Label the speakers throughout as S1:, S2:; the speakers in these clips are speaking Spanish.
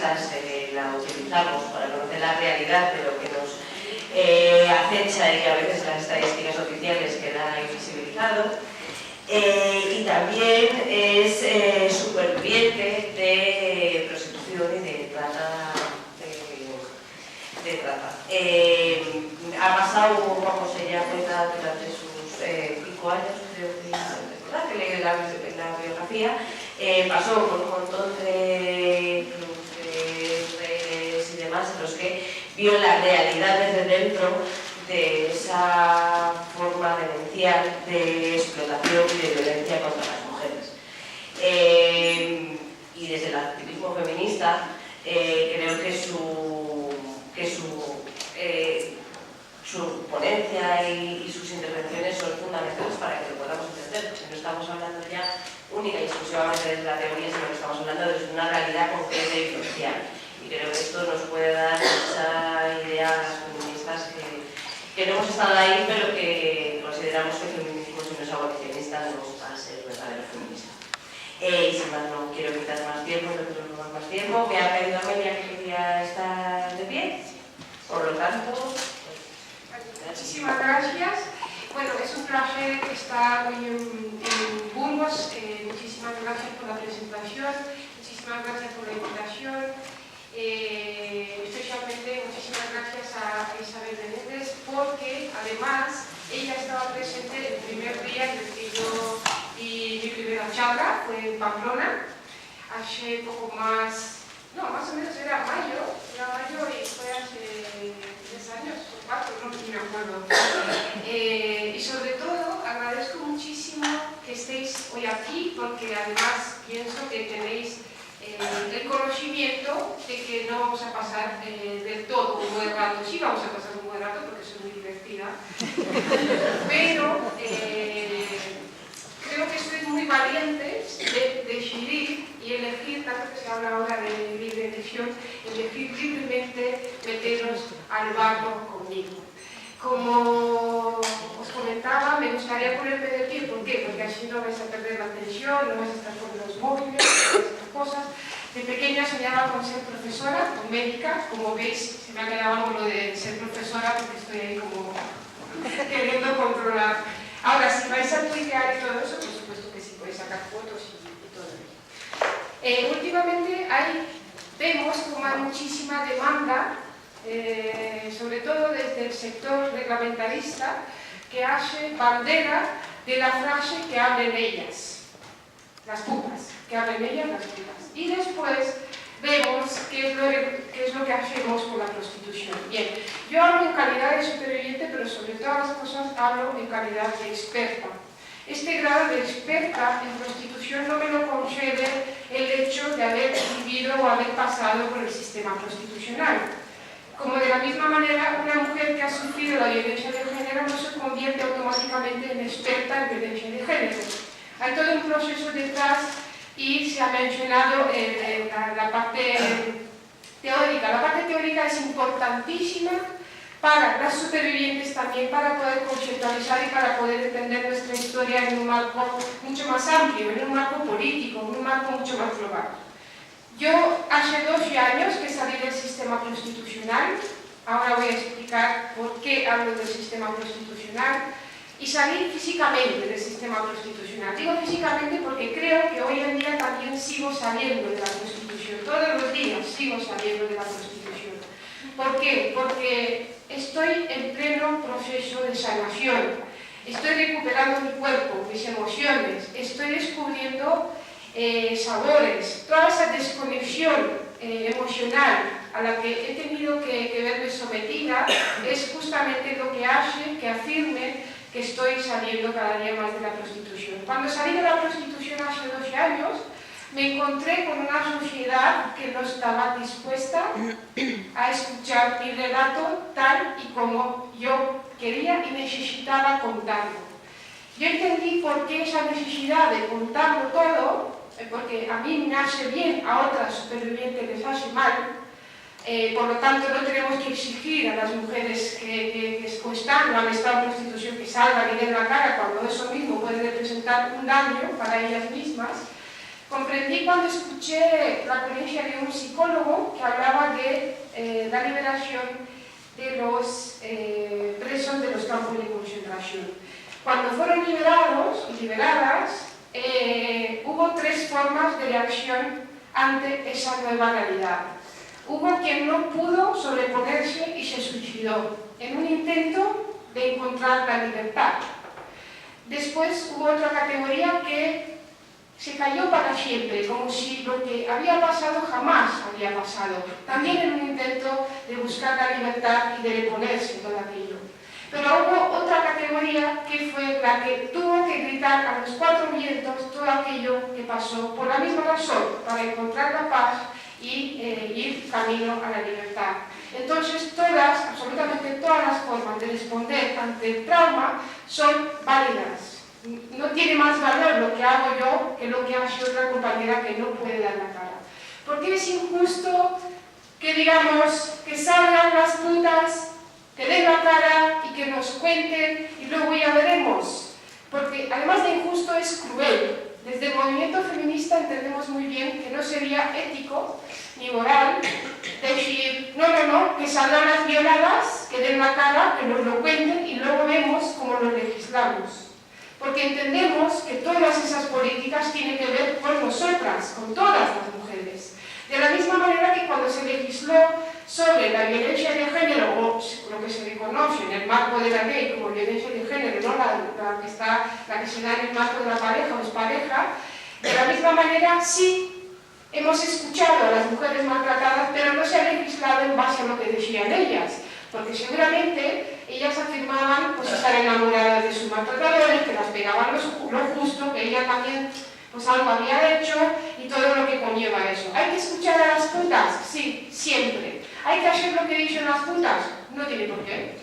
S1: feministas la utilizamos para conocer la realidad de lo que nos acecha y que a veces las estadísticas oficiales queda invisibilizado. Y también es superviviente de prostitución y de trata. Ha pasado, vamos, ella cuenta durante sus 5 años, creo que leí la biografía, pasó por un montón de redes y demás en los que vio la realidad desde dentro de esa forma demencial de explotación y de violencia contra las mujeres. Y desde el activismo feminista creo que su ponencia y sus intervenciones son fundamentales para que lo podamos entender, porque no estamos hablando ya única y exclusivamente de la teoría, sino que estamos hablando de una realidad concreta y social. Y creo que esto nos puede dar mucha idea a las feministas que no hemos estado ahí, pero que consideramos que el feminismo, si no es abolicionista, no va a ser verdadero feminista. Y sin más, no quiero quitar más tiempo, no quiero robar más tiempo. Me ha pedido Amelia que quería estar de pie, por lo tanto...
S2: Muchísimas gracias. Bueno, es un placer estar hoy en Burgos. Muchísimas gracias por la presentación, muchísimas gracias por la invitación. Especialmente muchísimas gracias a Isabel Benéndez, porque además ella estaba presente el primer día en el que yo di mi primera charla, fue en Pamplona, hace poco más, no, más o menos era mayo y fue hace 3 años o 4, no me acuerdo. Y sobre todo agradezco muchísimo que estéis hoy aquí, porque además pienso que tenéis el conocimiento de que no vamos a pasar del todo un buen rato. Sí vamos a pasar un buen rato porque soy muy divertida, pero creo que sois muy valientes de decidir y elegir, tanto que se habla ahora de libre elección, elegir libremente meteros al barro conmigo. Como os comentaba, me gustaría ponerme de pie. ¿Por qué? Porque así no vais a perder la atención, no vais a estar con los móviles, estas cosas. De pequeña soñaba con ser profesora, con médica. Como veis, se me ha quedado lo de ser profesora porque estoy ahí como queriendo controlar. Ahora, si vais a tuitear y todo eso, por supuesto que sí, podéis sacar fotos y todo eso. Últimamente vemos como hay muchísima demanda, sobre todo desde el sector reglamentarista, que hace bandera de la frase que hablen ellas, las putas, que hablen ellas las putas. Y después vemos qué es lo que hacemos con la prostitución. Bien, yo hablo en calidad de superviviente, pero sobre todas las cosas hablo en calidad de experta. Este grado de experta en prostitución no me lo concede el hecho de haber vivido o haber pasado por el sistema prostitucional. Como de la misma manera, una mujer que ha sufrido la violencia de género no se convierte automáticamente en experta en violencia de género. Hay todo un proceso detrás y se ha mencionado la parte teórica. La parte teórica es importantísima para las supervivientes también, para poder conceptualizar y para poder entender nuestra historia en un marco mucho más amplio, en un marco político, en un marco mucho más global. Yo hace 12 años que salí del sistema prostitucional, ahora voy a explicar por qué hablo del sistema prostitucional, y salí físicamente del sistema prostitucional. Digo físicamente porque creo que hoy en día también sigo saliendo de la prostitución, todos los días sigo saliendo de la prostitución. ¿Por qué? Porque estoy en pleno proceso de sanación, estoy recuperando mi cuerpo, mis emociones, estoy descubriendo sabores, toda esa desconexión emocional a la que he tenido que verme sometida es justamente lo que hace que afirme que estoy saliendo cada día más de la prostitución. Cuando salí de la prostitución hace 12 años, me encontré con una sociedad que no estaba dispuesta a escuchar mi relato tal y como yo quería y necesitaba contarlo. Yo entendí por qué esa necesidad de contarlo todo, porque a mí me hace bien, a otras supervivientes les hace mal, por lo tanto no tenemos que exigir a las mujeres que están o han estado en prostitución que salgan y den la cara cuando eso mismo puede representar un daño para ellas mismas. Comprendí cuando escuché la ponencia de un psicólogo que hablaba de la liberación de los presos de los campos de concentración. Cuando fueron liberados y liberadas, hubo tres formas de reacción ante esa nueva realidad. Hubo quien no pudo sobreponerse y se suicidó en un intento de encontrar la libertad. Después hubo otra categoría que se cayó para siempre, como si lo que había pasado jamás había pasado, también en un intento de buscar la libertad y de reponerse todo aquello. Pero hubo otra categoría que fue la que tuvo que gritar a los cuatro vientos todo aquello que pasó por la misma razón, para encontrar la paz y ir camino a la libertad. Entonces todas, absolutamente todas las formas de responder ante el trauma son válidas. No tiene más valor lo que hago yo que lo que hace otra compañera que no puede dar la cara. Porque es injusto que digamos que salgan las putas, que den la cara y que nos cuenten y luego ya veremos. Porque además de injusto es cruel. Desde el movimiento feminista entendemos muy bien que no sería ético ni moral decir no, que salgan las violadas, que den la cara, que nos lo cuenten y luego vemos cómo lo legislamos. Porque entendemos que todas esas políticas tienen que ver con nosotras, con todas las mujeres. De la misma manera que cuando se legisló sobre la violencia de género, o lo que se reconoce en el marco de la ley como violencia de género, ¿no? la que se da en el marco de la pareja o expareja, de la misma manera sí hemos escuchado a las mujeres maltratadas, pero no se ha legislado en base a lo que decían ellas. Porque seguramente ellas afirmaban pues, estar enamoradas de sus maltratadores, que las pegaban lo justo, que ella también pues, algo había hecho y todo lo que conlleva eso. ¿Hay que escuchar a las putas? Sí, siempre. ¿Hay que hacer lo que dicen las putas? No tiene por qué.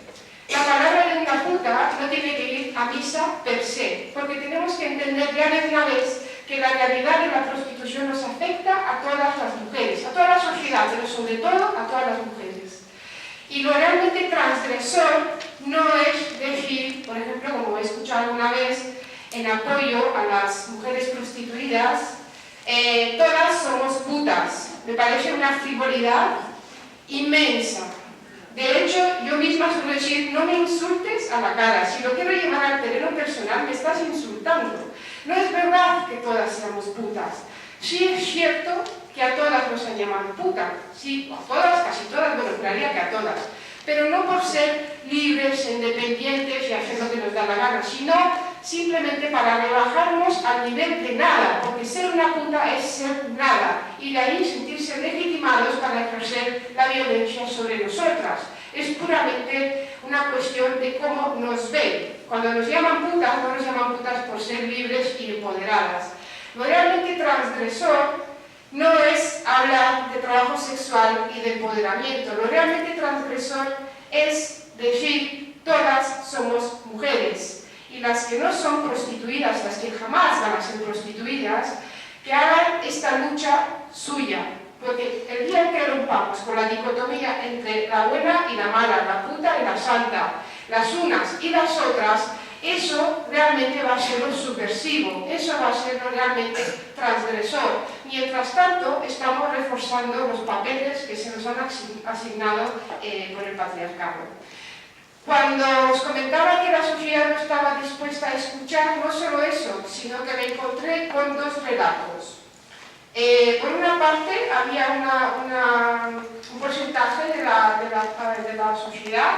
S2: La palabra de una puta no tiene que ir a misa per se, porque tenemos que entender ya de una vez que la realidad de la prostitución nos afecta a todas las mujeres, a toda la sociedad, pero sobre todo a todas las mujeres. Y lo realmente transgresor no es decir, por ejemplo, como he escuchado alguna vez, en apoyo a las mujeres prostituidas, todas somos putas. Me parece una frivolidad inmensa. De hecho, yo misma suelo decir, no me insultes a la cara. Si lo quiero llevar al terreno personal, me estás insultando. No es verdad que todas seamos putas. Sí es cierto que a todas nos han llamado puta, sí, a todas, casi todas, bueno, juraría que a todas, pero no por ser libres, independientes y hacer lo que nos da la gana, sino simplemente para rebajarnos al nivel de nada, porque ser una puta es ser nada, y de ahí sentirse legitimados para ejercer la violencia sobre nosotras. Es puramente una cuestión de cómo nos ven. Cuando nos llaman putas, no nos llaman putas por ser libres y empoderadas. Lo realmente transgresor no es hablar de trabajo sexual y de empoderamiento. Lo realmente transgresor es decir, todas somos mujeres. Y las que no son prostituidas, las que jamás van a ser prostituidas, que hagan esta lucha suya. Porque el día que rompamos con la dicotomía entre la buena y la mala, la puta y la santa, las unas y las otras, eso realmente va a ser lo subversivo, eso va a ser lo realmente transgresor. Mientras tanto, estamos reforzando los papeles que se nos han asignado por el patriarcado. Cuando os comentaba que la sociedad no estaba dispuesta a escuchar, no solo eso, sino que me encontré con dos relatos. Por una parte, había un porcentaje de la sociedad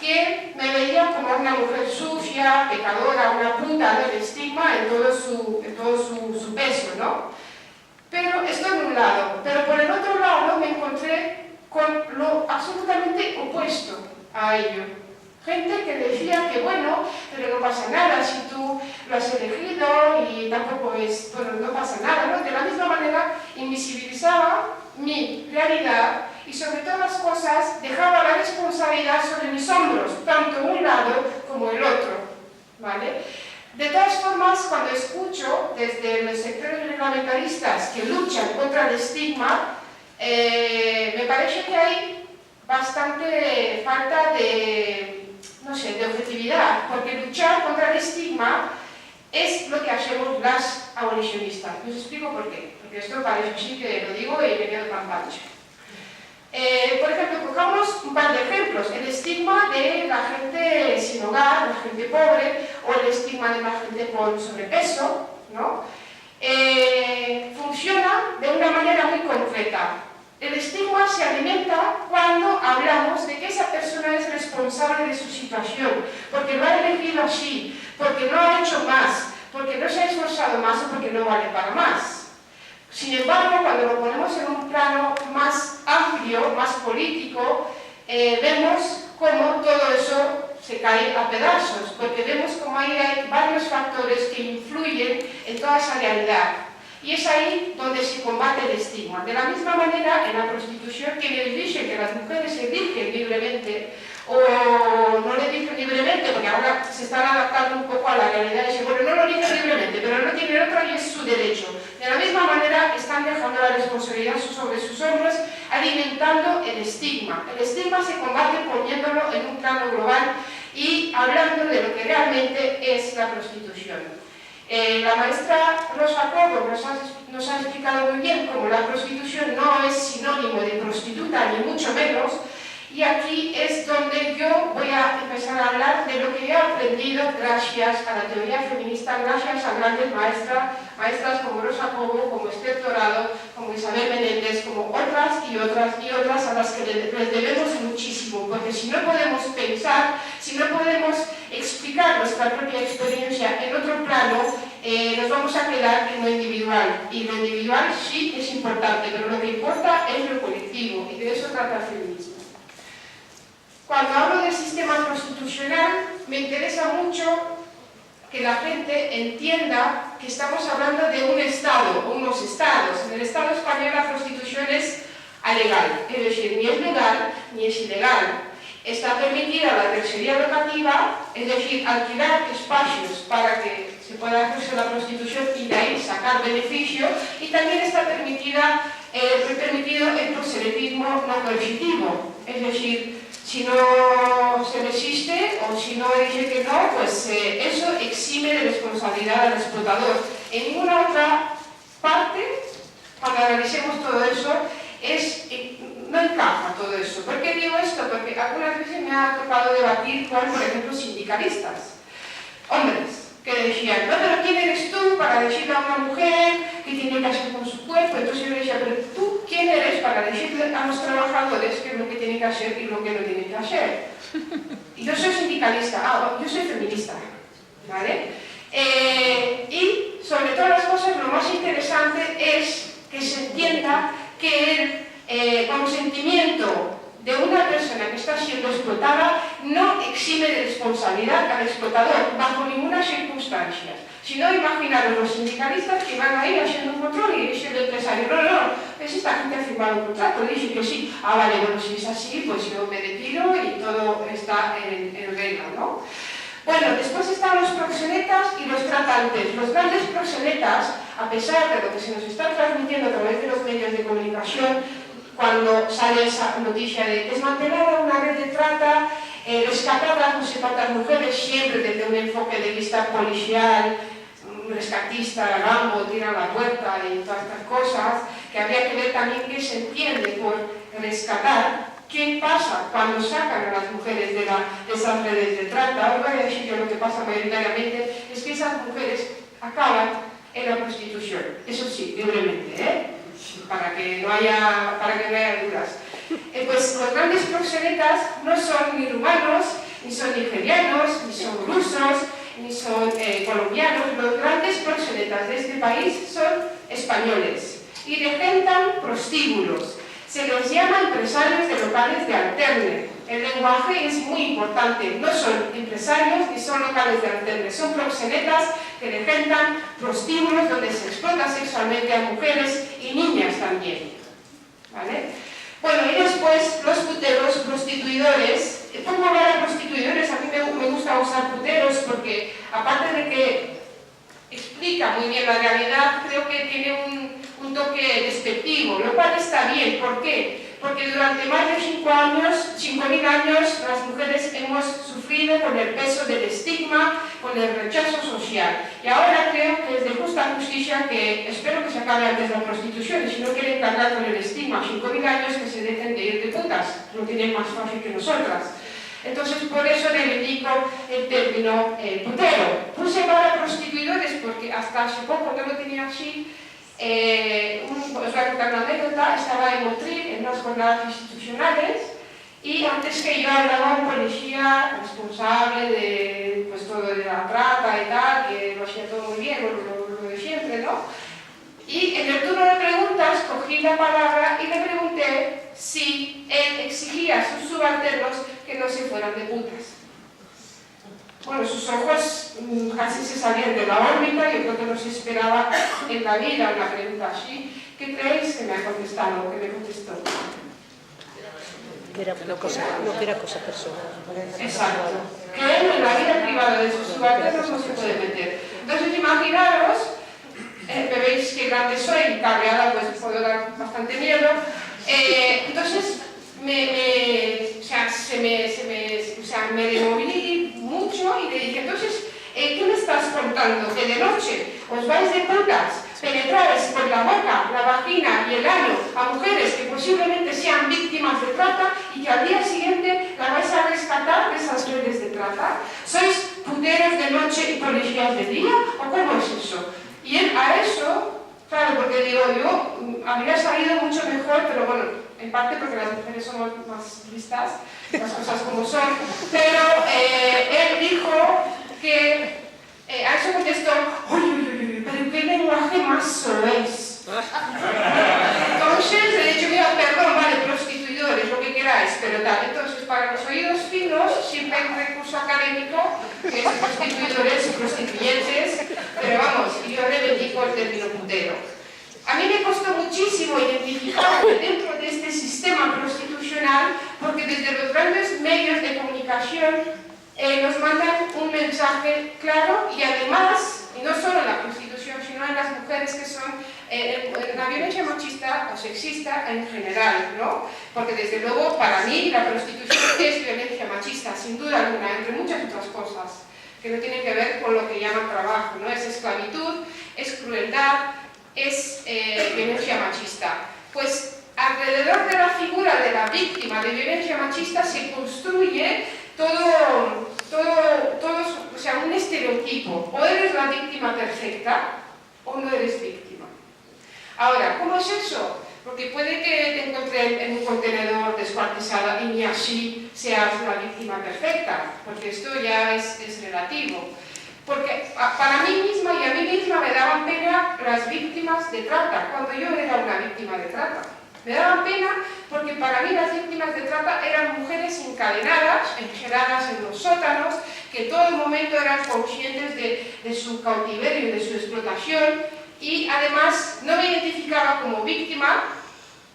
S2: que me veía como una mujer sucia, pecadora, una puta del estigma en todo su peso, ¿no? Pero esto en un lado. Pero por el otro lado me encontré con lo absolutamente opuesto a ello. Gente que decía que bueno, pero no pasa nada si tú lo has elegido y tampoco es, bueno, no pasa nada, ¿no? De la misma manera invisibilizaba mi realidad y sobre todas las cosas dejaba la responsabilidad sobre mis hombros, tanto un lado como el otro, ¿vale? De todas formas, cuando escucho desde los sectores reglamentaristas que luchan contra el estigma, me parece que hay bastante falta de, no sé, de objetividad, porque luchar contra el estigma es lo que hacemos las abolicionistas. Y os explico por qué. Porque esto parece sí que lo digo y me quedo tan pancho. Por ejemplo, cojamos un par de ejemplos. El estigma de la gente sin hogar, la gente pobre, o el estigma de la gente con sobrepeso, ¿no? Funciona de una manera muy concreta. El estigma se alimenta cuando hablamos de que esa persona es responsable de su situación, porque lo ha elegido así, porque no ha hecho más, porque no se ha esforzado más o porque no vale para más. Sin embargo, cuando lo ponemos en un plano más amplio, más político, vemos cómo todo eso se cae a pedazos, porque vemos cómo hay varios factores que influyen en toda esa realidad. Y es ahí donde se combate el estigma. De la misma manera, en la prostitución, quienes dicen que las mujeres se eligen libremente, o no le eligen libremente, porque ahora se están adaptando un poco a la realidad, y dicen, bueno, no lo eligen libremente, pero no tienen otra y es su derecho. De la misma manera, están dejando la responsabilidad sobre sus hombros, alimentando el estigma. El estigma se combate poniéndolo en un plano global y hablando de lo que realmente es la prostitución. La maestra Rosa Cobo nos ha explicado muy bien cómo la prostitución no es sinónimo de prostituta, ni mucho menos, y aquí es donde yo voy a empezar a hablar de lo que he aprendido gracias a la teoría feminista, gracias a grandes maestras como Rosa Cobo, como Esther Dorado, como Isabel Menéndez, como otras y otras y otras a las que les debemos muchísimo, porque si no podemos pensar, si no podemos explicar nuestra propia experiencia en otro plano, nos vamos a quedar en lo individual, y lo individual sí es importante, pero lo que importa es lo colectivo, y de eso trata el feminismo. Cuando hablo del sistema constitucional, me interesa mucho que la gente entienda que estamos hablando de un Estado, o unos Estados. En el Estado español la prostitución es alegal, es decir, ni es legal ni es ilegal. Está permitida la tercería locativa, es decir, alquilar espacios para que se pueda hacerse la prostitución y de ahí sacar beneficio, y también está permitido el proselitismo no coercitivo, es decir, si no se resiste o si no dice que no, pues eso exime de responsabilidad al explotador. En ninguna otra parte, cuando analicemos todo eso, no encaja todo eso. ¿Por qué digo esto? Porque algunas veces me ha tocado debatir con, por ejemplo, sindicalistas, hombres, que decían, no, pero ¿quién eres tú para decirle a una mujer qué tiene que hacer con su cuerpo? Entonces yo le decía, pero ¿tú quién eres para decirle a los trabajadores qué es lo que tienen que hacer y lo que no tienen que hacer? Y yo soy sindicalista, yo soy feminista, ¿vale? Y sobre todas las cosas, lo más interesante es que se entienda que el consentimiento de una persona que está siendo explotada no exime de responsabilidad al explotador bajo ninguna circunstancia. Si no, imaginaros los sindicalistas que van a ir haciendo un control y dice el empresario, no, pues esta gente ha firmado un contrato, dice que sí, vale, bueno, si es así, pues yo me retiro y todo está en regla, ¿no? Bueno, después están los proxenetas y los tratantes. Los grandes proxenetas, a pesar de lo que se nos está transmitiendo a través de los medios de comunicación, cuando sale esa noticia de desmantelar una red de trata, rescatar las no sé cuántas mujeres, siempre desde un enfoque de vista policial, rescatista, Rambo, tira la puerta y todas estas cosas, que habría que ver también qué se entiende por rescatar. ¿Qué pasa cuando sacan a las mujeres de esas redes de trata? Os voy a decir yo lo que pasa mayoritariamente, es que esas mujeres acaban en la prostitución, eso sí, libremente, para que no haya dudas. Pues los grandes proxenetas no son ni rumanos, ni son nigerianos, ni son rusos, ni son colombianos. Los grandes proxenetas de este país son españoles y regentan prostíbulos. Se les llama empresarios de locales de alterne. El lenguaje es muy importante. No son empresarios ni son locales de alterne. Son proxenetas que regentan prostíbulos donde se explota sexualmente a mujeres y niñas también. ¿Vale? Bueno, y después los puteros, prostituidores. Pongo hablar a prostituidores, a mí me gusta usar puteros porque, aparte de que explica muy bien la realidad, creo que tiene un toque despectivo, lo cual está bien. ¿Por qué? porque durante más de 5.000 años, las mujeres hemos sufrido con el peso del estigma, con el rechazo social. Y ahora creo que es de justa justicia que espero que se acabe antes la prostitución, y si no quieren cargar con el estigma 5.000 años, que se dejen de ir de putas, lo tienen más fácil que nosotras. Entonces, por eso reivindico el término putero. Puse para prostituidores porque hasta hace poco no lo tenía así. Os voy a contar una anécdota. Estaba en Motril, en unas jornadas institucionales, y antes que yo hablaba un policía responsable de pues, todo de la trata y tal, que lo hacía todo muy bien, lo de siempre, ¿no? Y en el turno de preguntas cogí la palabra y le pregunté si él exigía a sus subalternos que no se fueran de putas. Bueno, sus ojos casi se salían de la órbita, yo creo que no se esperaba en la vida una pregunta así. ¿Qué creéis que me ha contestado? ¿Qué me contestó?
S3: Que era una cosa, no que era cosa personal.
S2: Exacto. Que él en la vida privada de sus subalternos no se puede meter. Entonces imaginaros, me veis que grande soy, cabreada, pues puedo dar bastante miedo. Entonces me removí mucho y le dije, entonces, ¿qué me estás contando? Que de noche os vais de putas, penetráis por la boca, la vagina y el ano a mujeres que posiblemente sean víctimas de trata y que al día siguiente la vais a rescatar de esas redes de trata. ¿Sois puteros de noche y policías de día? ¿O cómo es eso? Y él a eso, claro, porque digo, yo habría salido mucho mejor, pero bueno, en parte porque las mujeres somos más listas, las cosas como son, pero él dijo que a eso contestó, uy, pero qué lenguaje más soez. Entonces, de hecho, mira, perdón, vale, prostituidores, lo que queráis, pero tal. Entonces, para los oídos finos, siempre hay un recurso académico, que es prostituidores y prostituyentes, pero vamos, yo reivindico el término putero. A mí me costó muchísimo identificarme dentro de este sistema prostitucional, porque desde los grandes medios de comunicación nos mandan un mensaje claro y además, y no solo en la prostitución, sino en las mujeres que son en la violencia machista o sexista en general, ¿no? Porque desde luego para mí la prostitución es violencia machista, sin duda alguna, entre muchas otras cosas que no tienen que ver con lo que llaman trabajo, ¿no? Es esclavitud, es crueldad, es violencia machista. Pues alrededor de la figura de la víctima de violencia machista se construye todo o sea, un estereotipo. O eres la víctima perfecta o no eres víctima. Ahora, ¿cómo es eso? Porque puede que te encuentres en un contenedor descuartizada y ni así seas la víctima perfecta, porque esto ya es relativo. Porque para mí misma y a mí misma me daban pena las víctimas de trata, cuando yo era una víctima de trata. Me daban pena porque para mí las víctimas de trata eran mujeres encadenadas, encerradas en los sótanos, que en todo momento eran conscientes de su cautiverio y de su explotación, y además no me identificaba como víctima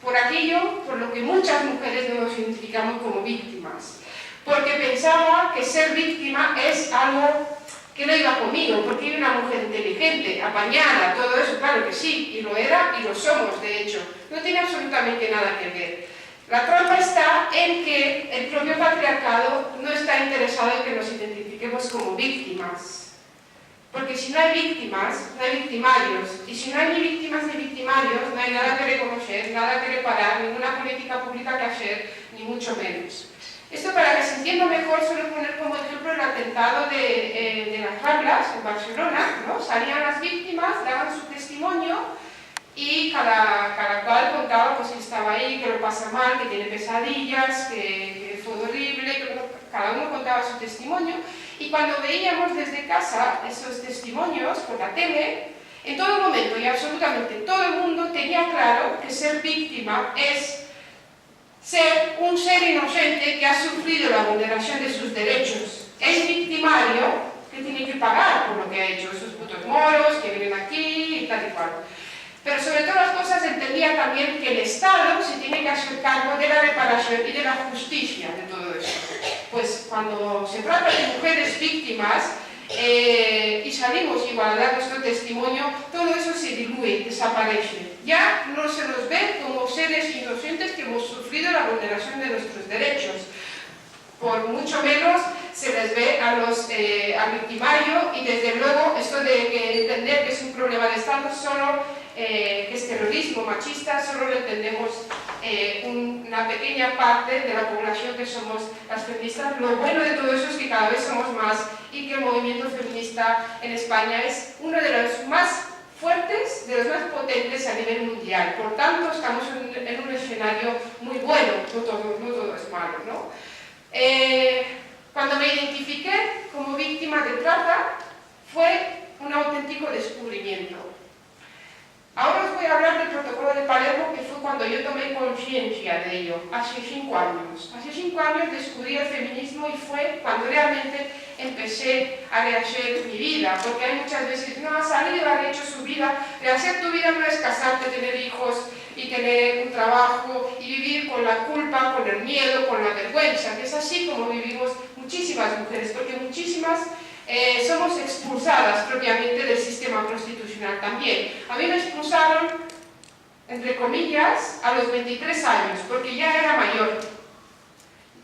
S2: por aquello por lo que muchas mujeres no nos identificamos como víctimas. Porque pensaba que ser víctima es algo que no iba conmigo, porque era una mujer inteligente, apañada, todo eso, claro que sí, y lo era y lo somos, de hecho. No tiene absolutamente nada que ver. La trampa está en que el propio patriarcado no está interesado en que nos identifiquemos como víctimas. Porque si no hay víctimas, no hay victimarios. Y si no hay ni víctimas ni victimarios, no hay nada que reconocer, nada que reparar, ninguna política pública que hacer, ni mucho menos. Esto, para que se entienda mejor, suelo poner como ejemplo el atentado de las Ramblas en Barcelona, ¿no? Salían las víctimas, daban su testimonio y cada cual contaba pues, que estaba ahí, que lo pasa mal, que tiene pesadillas, que fue horrible, cada uno contaba su testimonio. Y cuando veíamos desde casa esos testimonios por la tele, en todo momento y absolutamente todo el mundo tenía claro que ser víctima es ser un ser inocente que ha sufrido la vulneración de sus derechos. Es victimario que tiene que pagar por lo que ha hecho, esos putos moros que vienen aquí y tal y cual. Pero sobre todas las cosas entendía también que el Estado se tiene que hacer cargo de la reparación y de la justicia de todo eso. Pues cuando se trata de mujeres víctimas, Isabel salimos igual a dar nuestro testimonio, todo eso se diluye, desaparece. Ya no se nos ve como seres inocentes que hemos sufrido la vulneración de nuestros derechos. Por mucho menos se les ve al victimario, y desde luego esto de entender que es un problema de Estado solo, que es terrorismo machista, solo lo entendemos una pequeña parte de la población que somos las feministas. Lo bueno de todo eso es que cada vez somos más y que el movimiento feminista en España es uno de los más fuertes, de los más potentes a nivel mundial. Por tanto, estamos en un escenario muy bueno, no todo es malo, ¿no? Cuando me identifiqué como víctima de trata, fue un auténtico descubrimiento. Ahora os voy a hablar del protocolo de Palermo, que fue cuando yo tomé conciencia de ello, hace 5 años. Hace 5 años descubrí el feminismo y fue cuando realmente empecé a rehacer mi vida, porque hay muchas veces, no, ha salido, ha hecho su vida. Rehacer tu vida no es casarte, tener hijos y tener un trabajo y vivir con la culpa, con el miedo, con la vergüenza, que es así como vivimos muchísimas mujeres, porque muchísimas somos expulsadas propiamente del sistema constitucional también. A mí me expulsaron, entre comillas, a los 23 años, porque ya era mayor.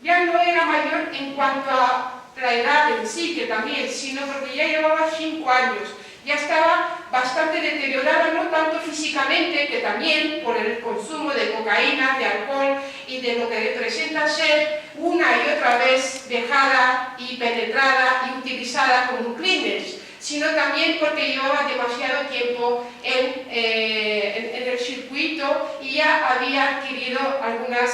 S2: Ya no era mayor en cuanto a la edad en sí, que también, sino porque ya llevaba 5 años. Ya estaba bastante deteriorada, no tanto físicamente, que también por el consumo de cocaína, de alcohol y de lo que representa ser una y otra vez dejada y penetrada y utilizada como un crimen, sino también porque llevaba demasiado tiempo en el circuito y ya había adquirido algunos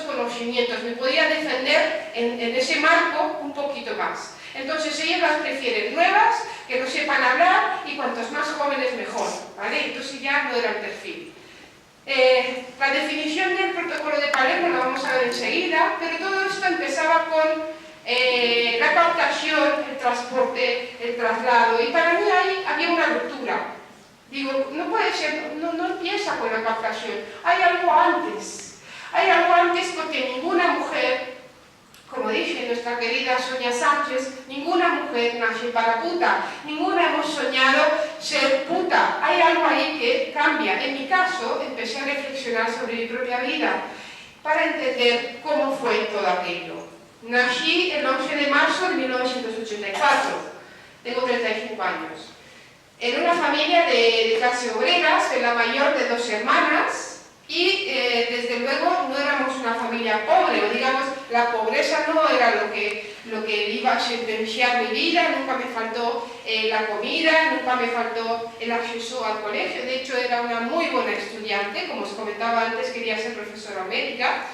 S2: conocimientos. Me podía defender en ese marco un poquito más. Entonces ellas las prefieren nuevas, que no sepan hablar, y cuantos más jóvenes mejor, ¿vale? Entonces ya no era el perfil. La definición del protocolo de Palermo la vamos a ver enseguida, pero todo esto empezaba con la captación, el transporte, el traslado, y para mí ahí había una ruptura. Digo, no puede ser, no empieza con la captación, hay algo antes. Hay algo antes porque ninguna mujer, como dice nuestra querida Sonia Sánchez, ninguna mujer nace para puta, ninguna hemos soñado ser puta. Hay algo ahí que cambia. En mi caso, empecé a reflexionar sobre mi propia vida para entender cómo fue todo aquello. Nací el 11 de marzo de 1984, tengo 35 años, en una familia de clase obrera, soy la mayor de 2 hermanas, y desde luego no éramos una familia pobre, o digamos, la pobreza no era lo que iba a sentenciar mi vida. Nunca me faltó la comida, nunca me faltó el acceso al colegio. De hecho, era una muy buena estudiante, como os comentaba antes, quería ser profesora médica.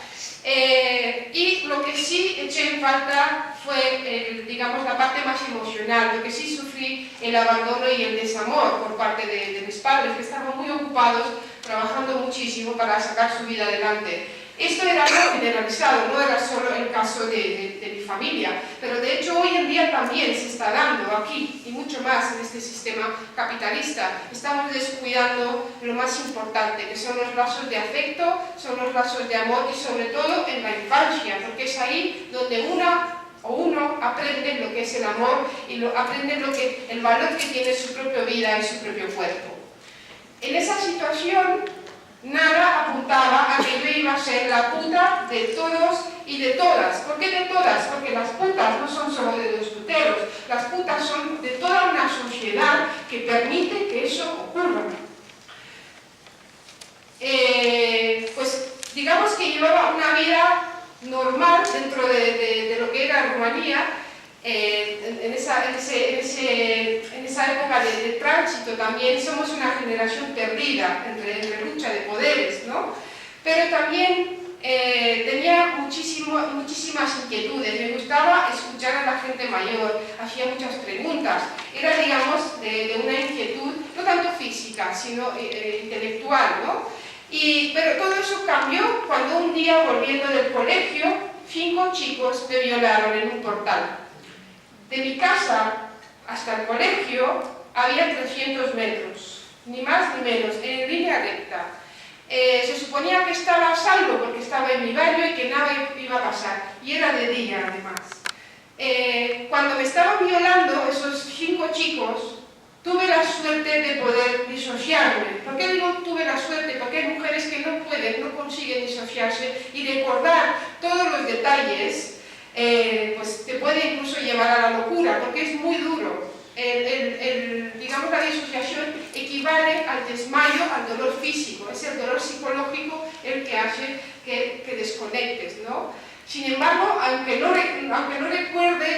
S2: Y lo que sí eché en falta fue, digamos, la parte más emocional. Lo que sí sufrí, el abandono y el desamor por parte de mis padres, que estaban muy ocupados, trabajando muchísimo para sacar su vida adelante. Esto era algo generalizado, no era solo el caso de mi familia, pero de hecho hoy en día también se está dando aquí, y mucho más en este sistema capitalista. Estamos descuidando lo más importante, que son los lazos de afecto, son los lazos de amor, y sobre todo en la infancia, porque es ahí donde uno aprende lo que es el amor y aprende el valor que tiene su propia vida y su propio cuerpo. En esa situación, nada apuntaba a que yo iba a ser la puta de todos y de todas. ¿Por qué de todas? Porque las putas no son solo de los puteros, las putas son de toda una sociedad que permite que eso ocurra. Pues digamos que llevaba una vida normal dentro de lo que era Rumanía, en esa época de tránsito también. Somos una generación perdida entre lucha de poderes, ¿no? Pero también tenía muchísimas inquietudes. Me gustaba escuchar a la gente mayor, hacía muchas preguntas. Era, digamos, de una inquietud no tanto física, sino intelectual, ¿no? Pero todo eso cambió cuando un día, volviendo del colegio, 5 chicos me violaron en un portal. De mi casa hasta el colegio había 300 metros, ni más ni menos, en línea recta. Se suponía que estaba a salvo porque estaba en mi barrio y que nada iba a pasar, y era de día además. Cuando me estaban violando esos 5 chicos, tuve la suerte de poder disociarme. ¿Por qué digo tuve la suerte? Porque hay mujeres que no pueden, no consiguen disociarse y recordar todos los detalles, pues te puede incluso llevar a la locura, porque es muy duro. Digamos, la disociación equivale al desmayo, al dolor físico, es el dolor psicológico el que hace que desconectes, ¿no? Sin embargo, aunque no recuerde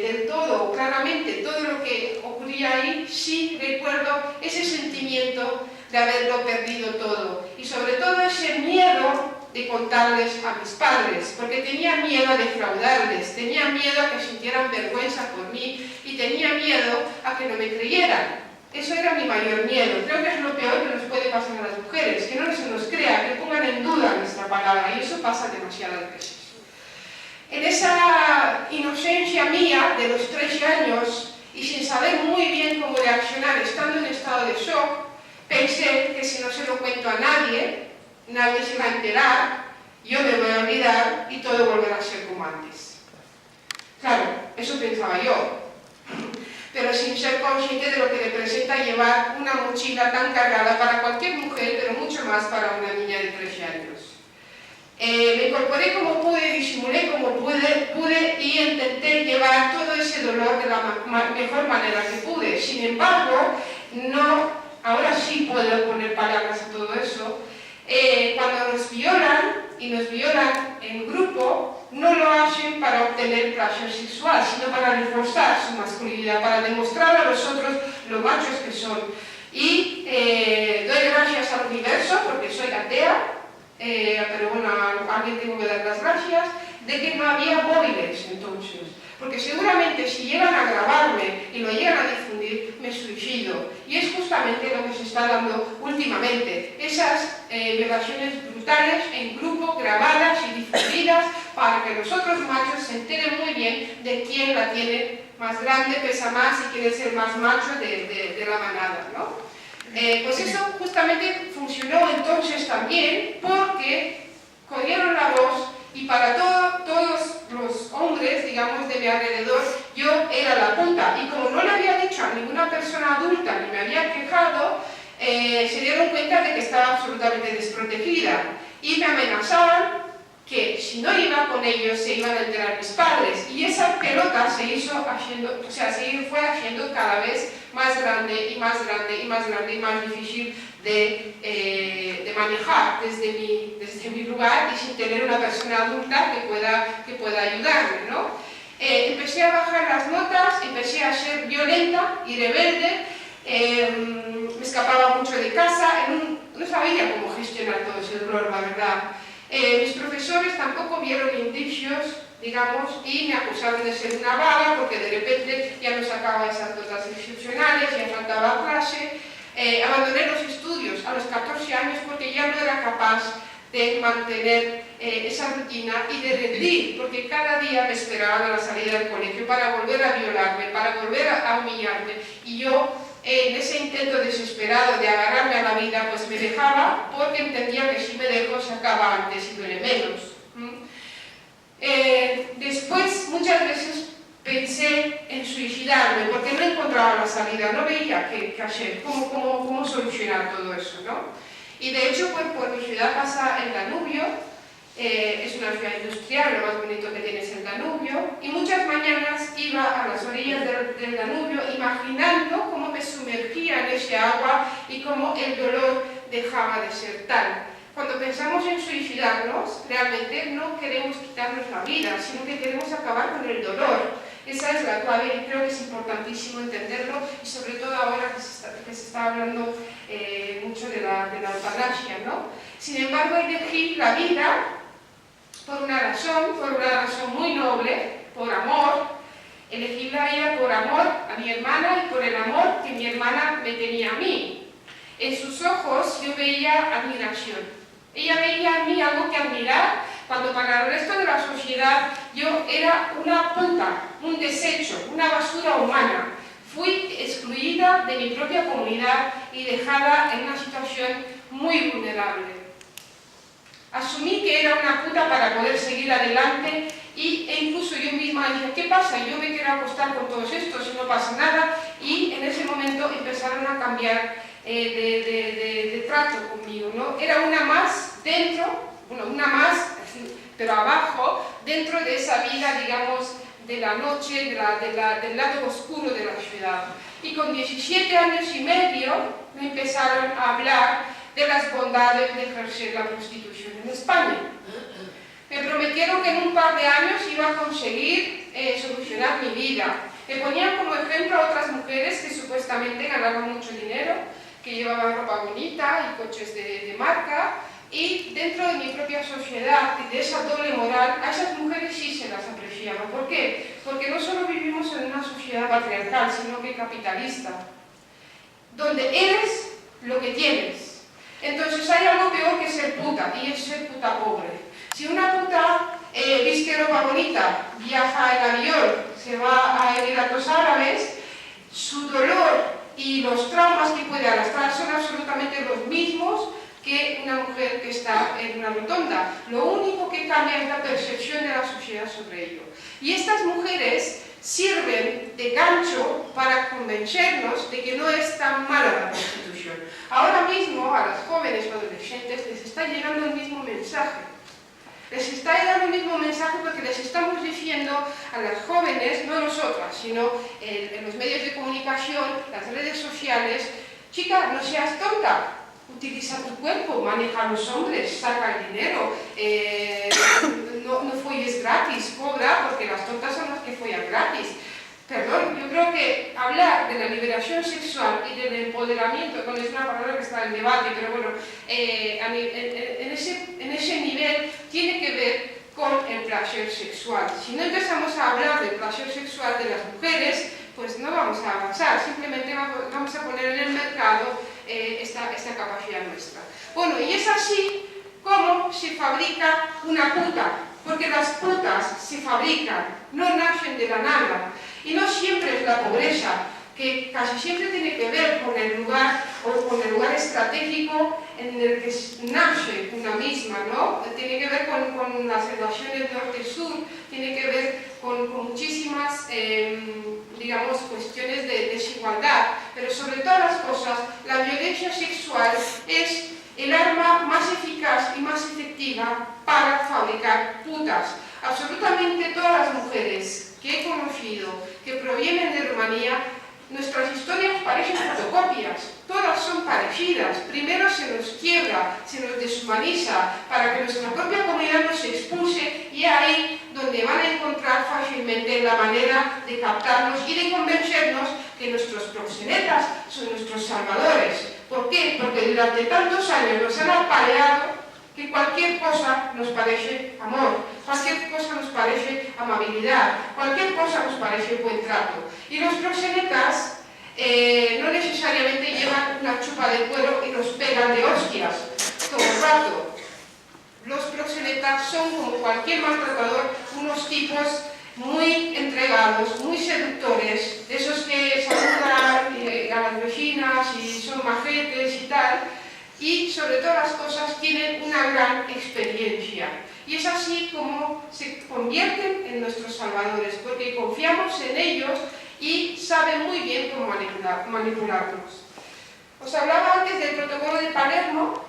S2: del todo, claramente, todo lo que ocurría ahí, sí recuerdo ese sentimiento de haberlo perdido todo. Y sobre todo ese miedo de contarles a mis padres, porque tenía miedo a defraudarles, tenía miedo a que sintieran vergüenza por mí y tenía miedo a que no me creyeran. Eso era mi mayor miedo. Creo que es lo peor que nos puede pasar a las mujeres, que no se nos crea, que pongan en duda nuestra palabra, y eso pasa demasiadas veces. En esa inocencia mía de los 13 años, y sin saber muy bien cómo reaccionar, estando en estado de shock, pensé que si no se lo cuento a nadie, nadie se va a enterar, yo me voy a olvidar y todo volverá a ser como antes. Claro, eso pensaba yo, pero sin ser consciente de lo que representa llevar una mochila tan cargada para cualquier mujer, pero mucho más para una niña de 13 años. Me incorporé como pude, disimulé como pude y intenté llevar todo ese dolor de la mejor manera que pude. Sin embargo, ahora sí puedo poner palabras a todo eso. Cuando nos violan, y nos violan en grupo, no lo hacen para obtener placer sexual, sino para reforzar su masculinidad, para demostrar a los otros lo machos que son. Y doy gracias al universo, porque soy atea, pero bueno, a alguien tengo que dar las gracias, de que no había móviles entonces. Porque seguramente si llegan a grabarme y lo llegan a difundir, me suicido. Y es justamente lo que se está dando últimamente. Esas violaciones brutales en grupo, grabadas y difundidas, para que los otros machos se enteren muy bien de quién la tiene más grande, pesa más y quién es el más macho de la manada, ¿no? Pues eso justamente funcionó entonces también porque corrieron la voz y para todos los hombres, digamos, de mi alrededor, yo era la puta. Y como no le había dicho a ninguna persona adulta ni me había quejado, se dieron cuenta de que estaba absolutamente desprotegida. Y me amenazaban que si no iba con ellos se iban a enterar mis padres. Y esa pelota se fue haciendo cada vez más grande y más grande y más grande y más difícil de manejar desde mi lugar y sin tener una persona adulta que pueda ayudarme, ¿no? Empecé a bajar las notas, empecé a ser violenta y rebelde, me escapaba mucho de casa, no sabía cómo gestionar todo ese dolor, la verdad. Mis profesores tampoco vieron indicios, digamos, y me acusaron de ser una vaga porque de repente ya no sacaba esas notas excepcionales, ya faltaba clase. Abandoné los estudios a los 14 años porque ya no era capaz de mantener esa rutina y de rendir, porque cada día me esperaban a la salida del colegio para volver a violarme, para volver a humillarme. Y yo, en ese intento desesperado de agarrarme a la vida, pues me dejaba porque entendía que si me dejo se acaba antes y duele menos. Después, muchas veces pensé en suicidarme porque no encontraba la salida, no veía qué hacer, cómo solucionar todo eso, ¿no? Y de hecho, pues por mi ciudad pasa el Danubio, es una ciudad industrial, lo más bonito que tiene es el Danubio, y muchas mañanas iba a las orillas del Danubio imaginando cómo me sumergía en ese agua y cómo el dolor dejaba de ser tal. Cuando pensamos en suicidarnos, realmente no queremos quitarnos la vida, sino que queremos acabar con el dolor. Esa es la clave y creo que es importantísimo entenderlo, y sobre todo ahora que se está hablando mucho de la eutanasia, ¿no? Sin embargo, elegí la vida por una razón muy noble, por amor. Elegí la vida por amor a mi hermana y por el amor que mi hermana me tenía a mí. En sus ojos yo veía admiración. Ella veía en mí algo que admirar, cuando para el resto de la sociedad yo era una puta, un desecho, una basura humana. Fui excluida de mi propia comunidad y dejada en una situación muy vulnerable. Asumí que era una puta para poder seguir adelante e incluso yo misma dije, ¿qué pasa? Yo me quiero acostar con todos estos y no pasa nada, y en ese momento empezaron a cambiar de trato conmigo, ¿no? Era una más dentro, bueno, una más, pero abajo, dentro de esa vida, digamos, de la noche, del lado oscuro de la ciudad. Y con 17 años y medio me empezaron a hablar de las bondades de ejercer la prostitución en España. Me prometieron que en un par de años iba a conseguir solucionar mi vida. Me ponían como ejemplo a otras mujeres que supuestamente ganaban mucho dinero, que llevaban ropa bonita y coches de marca, y dentro de mi propia sociedad y de esa doble moral, a esas mujeres sí se las apreciaba. ¿Por qué? Porque no solo vivimos en una sociedad patriarcal, sino que capitalista, donde eres lo que tienes. Entonces hay algo peor que ser puta, y es ser puta pobre. Si una puta viste ropa bonita, viaja en avión, se va a Emiratos Árabes, su dolor y los traumas que puede arrastrar son absolutamente los mismos que una mujer que está en una rotonda. Lo único que cambia es la percepción de la sociedad sobre ello. Y estas mujeres sirven de gancho para convencernos de que no es tan mala la prostitución. Ahora mismo a las jóvenes o adolescentes les está llegando el mismo mensaje. Les está llegando el mismo mensaje porque les estamos diciendo a las jóvenes, no nosotras, sino en los medios de comunicación, las redes sociales, chica, no seas tonta. Utiliza tu cuerpo, maneja a los hombres, saca el dinero, no folles gratis, cobra, porque las tontas son las que follan gratis. Perdón, yo creo que hablar de la liberación sexual y del empoderamiento, bueno, es una palabra que está en debate, pero bueno, en ese nivel tiene que ver con el placer sexual. Si no empezamos a hablar del placer sexual de las mujeres, pues no vamos a avanzar, simplemente vamos a poner en el mercado esta capacidad nuestra. Bueno, y es así como se fabrica una puta, porque las putas se fabrican, no nacen de la nada, y no siempre es la pobreza, que casi siempre tiene que ver con el lugar o con el lugar estratégico en el que nace una misma, ¿no? Tiene que ver con las relaciones norte-sur, tiene que ver con muchísimas, digamos, cuestiones de desigualdad, pero sobre todas las cosas, la violencia sexual es el arma más eficaz y más efectiva para fabricar putas. Absolutamente todas las mujeres que he conocido, que provienen de Rumanía, nuestras historias parecen fotocopias, todas son parecidas. Primero se nos quiebra, se nos deshumaniza para que nuestra propia comunidad nos expulse, y ahí donde van a encontrar fácilmente la manera de captarnos y de convencernos que nuestros proxenetas son nuestros salvadores. ¿Por qué? Porque durante tantos años nos han apaleado que cualquier cosa nos parece amor, cualquier cosa nos parece amabilidad, cualquier cosa nos parece buen trato. Y los proxenetas no necesariamente llevan una chupa de cuero y nos pegan de hostias todo el rato. Los proxenetas son, como cualquier maltratador, unos tipos muy entregados, muy seductores, esos que saludan a las vecinas y son majetes y tal, y sobre todas las cosas tienen una gran experiencia. Y es así como se convierten en nuestros salvadores, porque confiamos en ellos y saben muy bien cómo manipularnos. Os hablaba antes del protocolo de Palermo.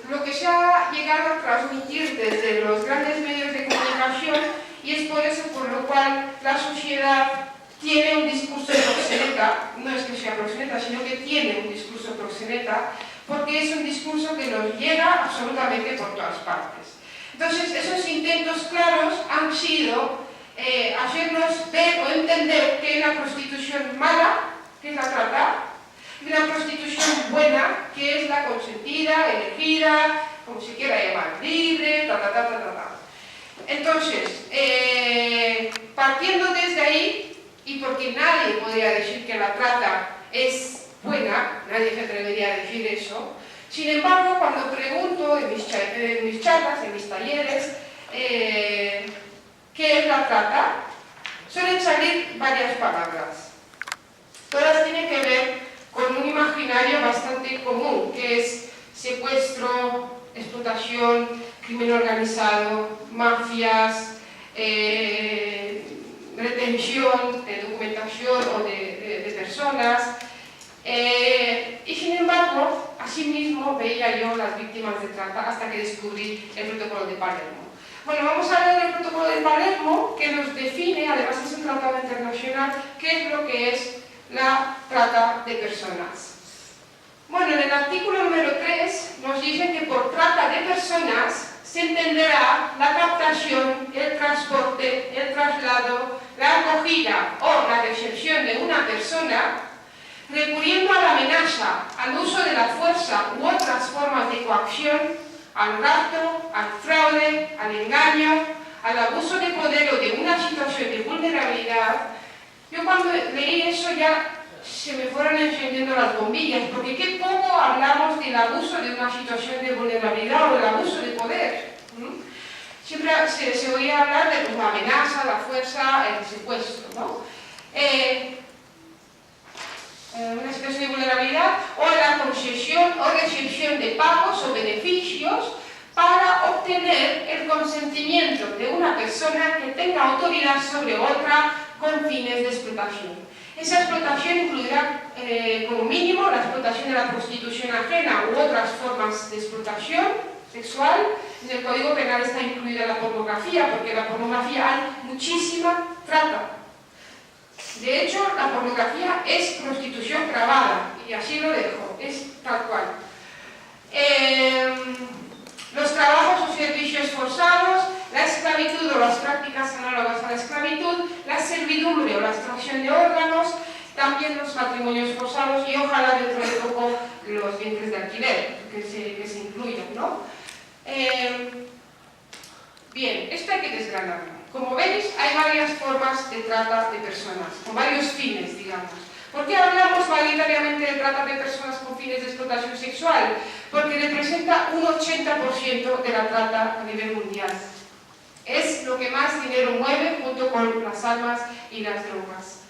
S2: Lo que se ha llegado a transmitir desde los grandes medios de comunicación, y es por eso por lo cual la sociedad tiene un discurso proxeneta, no es que sea proxeneta, sino que tiene un discurso proxeneta, porque es un discurso que nos llega absolutamente por todas partes. Entonces, esos intentos claros han sido hacernos ver o entender que hay una prostitución mala, que es la trata, y una prostitución buena, que es la consentida, elegida, como se quiera llamar, libre, Entonces, partiendo desde ahí, y porque nadie podría decir que la trata es buena, nadie se atrevería a decir eso. Sin embargo, cuando pregunto en mis charlas, en mis talleres, ¿qué es la trata?, suelen salir varias palabras. Todas tienen que ver con un imaginario bastante común, que es secuestro, explotación, crimen organizado, mafias, retención de documentación o de personas. Y sin embargo, asimismo veía yo las víctimas de trata hasta que descubrí el protocolo de Palermo. Bueno, vamos a ver el protocolo de Palermo, que nos define, además es un tratado internacional, qué es lo que es la trata de personas. Bueno, en el artículo número 3 nos dice que por trata de personas se entenderá la captación, el transporte, el traslado, la acogida o la recepción de una persona recurriendo a la amenaza, al uso de la fuerza u otras formas de coacción, al rapto, al fraude, al engaño, al abuso de poder o de una situación de vulnerabilidad. Yo cuando leí eso ya se me fueron encendiendo las bombillas, porque qué poco hablamos del abuso de una situación de vulnerabilidad o del abuso de poder. Siempre se oía hablar de la amenaza, la fuerza, el secuestro, ¿no? Una situación de vulnerabilidad o la concesión o recepción de pagos o beneficios para obtener el consentimiento de una persona que tenga autoridad sobre otra con fines de explotación. Esa explotación incluirá como mínimo la explotación de la prostitución ajena u otras formas de explotación sexual. En el Código Penal está incluida la pornografía, porque en la pornografía hay muchísima trata. De hecho, la pornografía es prostitución grabada, y así lo dejo, es tal cual. Los trabajos o servicios forzados, la esclavitud o las prácticas análogas a la esclavitud, la servidumbre o la extracción de órganos, también los matrimonios forzados y ojalá dentro de poco los vientres de alquiler, que se incluyan, ¿no? Bien, esto hay que desgranarlo. Como veis, hay varias formas de trata de personas, con varios fines, digamos. ¿Por qué hablamos mayoritariamente de trata de personas con fines de explotación sexual? Porque representa un 80% de la trata a nivel mundial. Es lo que más dinero mueve junto con las armas y las drogas.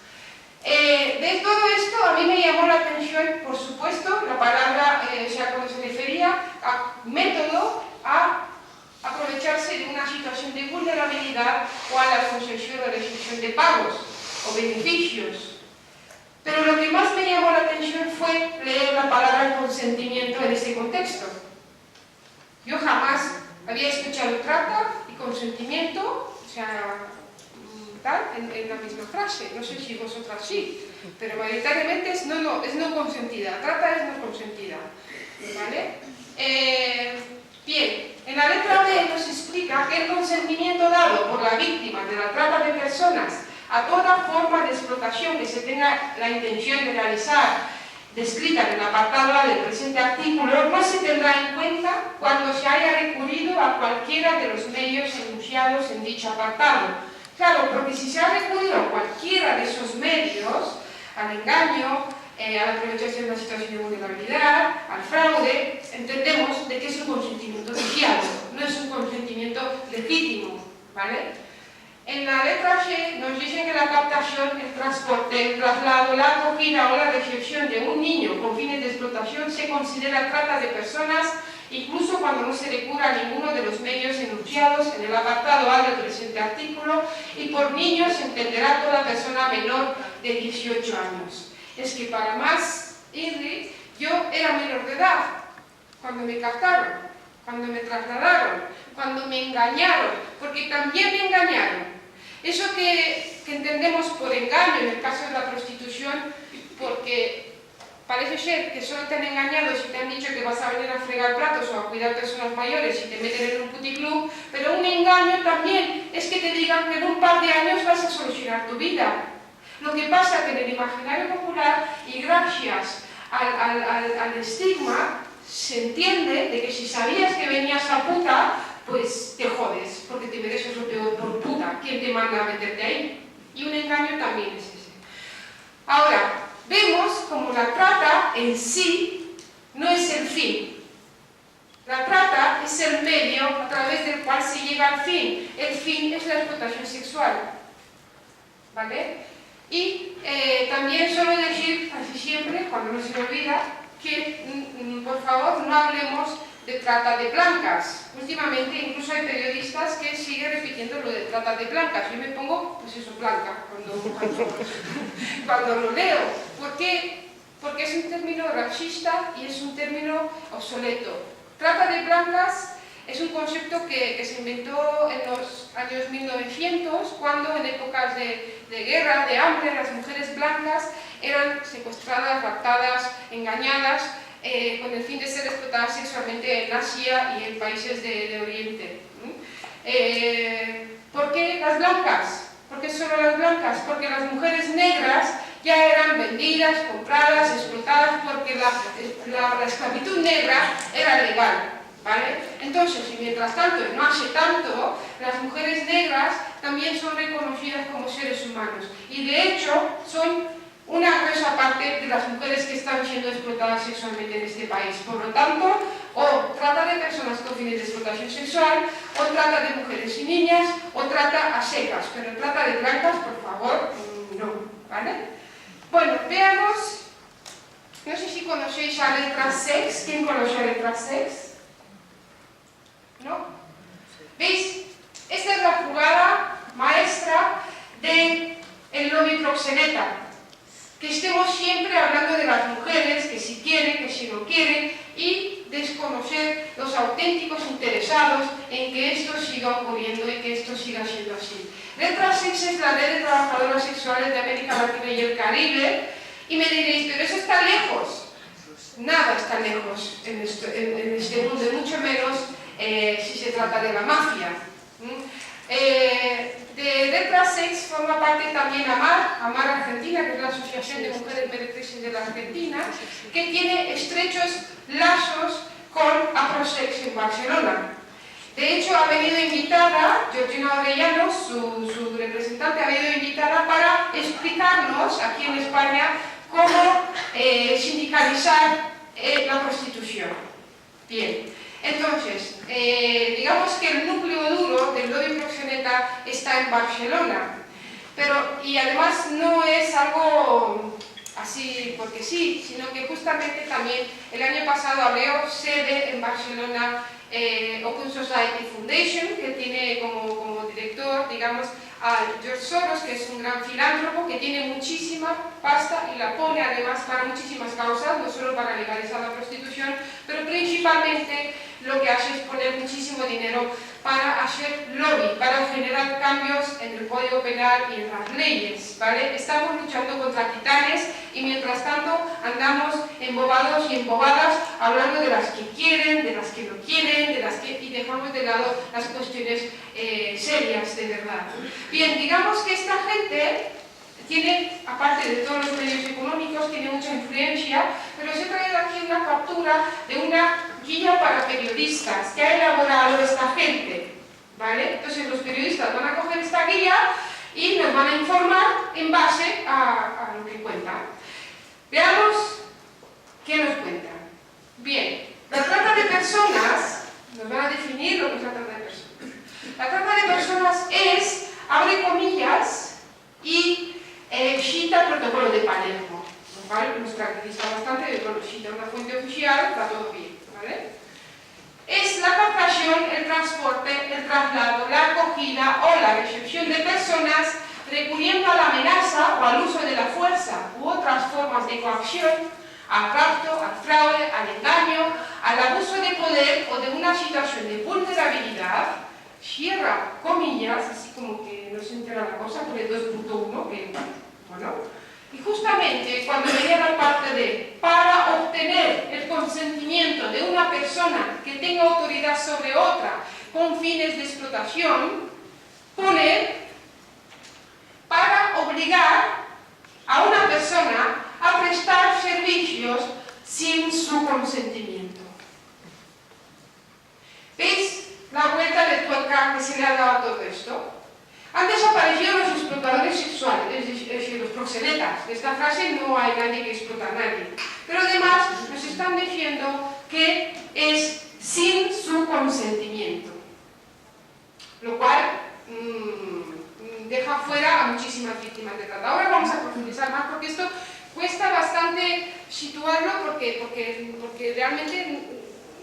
S2: De todo esto a mí me llamó la atención, por supuesto, la palabra, cuando se refería a método, a aprovecharse de una situación de vulnerabilidad o a la concesión o recepción de pagos o beneficios. Pero lo que más me llamó la atención fue leer la palabra consentimiento en ese contexto. Yo jamás había escuchado trata y consentimiento, o sea, tal, en la misma frase. No sé si vosotras sí, pero mayoritariamente es no consentida. Trata es no consentida, ¿vale? Bien, en la letra B nos explica que el consentimiento dado por la víctima de la trata de personas a toda forma de explotación que se tenga la intención de realizar, descrita en el apartado A del presente artículo, no se tendrá en cuenta cuando se haya recurrido a cualquiera de los medios enunciados en dicho apartado. Claro, porque si se ha recurrido a cualquiera de esos medios, al engaño, a la aprovechación de una situación de vulnerabilidad, al fraude, entendemos de que es un consentimiento deseado, no es un consentimiento legítimo, ¿vale? En la letra G nos dicen que la captación, el transporte, el traslado, la acogida o la recepción de un niño con fines de explotación se considera trata de personas, incluso cuando no se recurra a ninguno de los medios enunciados en el apartado A del presente artículo, y por niños se entenderá toda persona menor de 18 años. Es que para más irri, yo era menor de edad cuando me captaron, cuando me trasladaron, cuando me engañaron, porque también me engañaron. Eso que entendemos por engaño en el caso de la prostitución, porque parece ser que solo te han engañado si te han dicho que vas a venir a fregar platos o a cuidar personas mayores y te meten en un puticlub, pero un engaño también es que te digan que en un par de años vas a solucionar tu vida. Lo que pasa que en el imaginario popular y gracias al estigma se entiende de que si sabías que venías a puta, pues te jodes, porque te mereces lo peor por puta. ¿Quién te manda a meterte ahí? Y un engaño también es ese. Ahora, vemos como la trata en sí no es el fin. La trata es el medio a través del cual se llega al fin. El fin es la explotación sexual, ¿vale? Y también suelo decir, casi siempre, cuando no se me olvida, que por favor no hablemos de trata de blancas. Últimamente incluso hay periodistas que siguen repitiendo lo de trata de blancas. Yo me pongo, pues eso, blanca, cuando lo leo. ¿Por qué? Porque es un término racista y es un término obsoleto. Trata de blancas es un concepto que se inventó en los años 1900, cuando en épocas de guerra, de hambre, las mujeres blancas eran secuestradas, raptadas, engañadas, con el fin de ser explotadas sexualmente en Asia y en países de Oriente. ¿Por qué las blancas? ¿Por qué solo las blancas? Porque las mujeres negras ya eran vendidas, compradas, explotadas, porque la esclavitud negra era legal. ¿Vale? Entonces, y mientras tanto, y no hace tanto, las mujeres negras también son reconocidas como seres humanos y de hecho son una gruesa parte de las mujeres que están siendo explotadas sexualmente en este país. Por lo tanto, o trata de personas con fines de explotación sexual, o trata de mujeres y niñas, o trata a secas, pero trata de blancas, por favor, no. ¿Vale? Bueno, veamos, no sé si conocéis a letra sex. ¿Quién conoce a letra sex? ¿No? ¿Veis? Esta es la jugada maestra del lobby proxeneta. Que estemos siempre hablando de las mujeres, que si quieren, que si no quieren, y desconocer los auténticos interesados en que esto siga ocurriendo y que esto siga siendo así. Letra Sex es la red de trabajadoras sexuales de América Latina y el Caribe, y me diréis, pero eso está lejos. Nada está lejos en este mundo, y mucho menos si se trata de la mafia. De Letra Sex forma parte también AMAR Argentina, que es la Asociación de Mujeres Meretrices de la Argentina, que tiene estrechos lazos con Afrosex en Barcelona. De hecho, ha venido invitada, Georgina Orellano, su representante, ha venido invitada para explicarnos aquí en España cómo sindicalizar la prostitución. Bien. Entonces, digamos que el núcleo duro del lobby proxeneta está en Barcelona, y además no es algo así porque sí, sino que justamente también el año pasado abrió sede en Barcelona Open Society Foundation, que tiene como director, digamos, a George Soros, que es un gran filántropo que tiene muchísima pasta y la pone además para muchísimas causas, no solo para legalizar la prostitución, pero principalmente lo que hace es poner muchísimo dinero para hacer lobby, para generar cambios en el Código Penal y en las leyes, ¿vale? Estamos luchando contra titanes y mientras tanto andamos embobados y embobadas hablando de las que quieren, de las que no quieren, y dejamos de lado las cuestiones serias de verdad. Bien, digamos que esta gente tiene, aparte de todos los medios económicos, tiene mucha influencia, pero os he traído aquí una captura de una guía para periodistas que ha elaborado esta gente, ¿vale? Entonces los periodistas van a coger esta guía y nos van a informar en base a lo que cuentan. Veamos qué nos cuentan. Bien, la trata de personas, nos van a definir lo que es la trata de personas. La trata de personas es, abre comillas, y cita el protocolo de Palermo, lo cual nos caracteriza bastante, de bueno, cita una fuente oficial, está todo bien, ¿vale? Es la captación, el transporte, el traslado, la acogida o la recepción de personas recurriendo a la amenaza o al uso de la fuerza u otras formas de coacción, al rapto, al fraude, al engaño, al abuso de poder o de una situación de vulnerabilidad, cierra comillas, así como que no se entera la cosa, por el 2.1, que bueno, y justamente cuando venía la parte de para obtener el consentimiento de una persona que tenga autoridad sobre otra con fines de explotación, pone para obligar a una persona a prestar servicios sin su consentimiento. ¿Veis la vuelta de tuerca que se le ha dado a todo esto? Han desaparecido los explotadores sexuales, es decir, los proxenetas. De esta frase no hay nadie que explota a nadie. Pero además nos están diciendo que es sin su consentimiento. Lo cual deja fuera a muchísimas víctimas de trata. Ahora vamos a profundizar más porque esto cuesta bastante situarlo porque realmente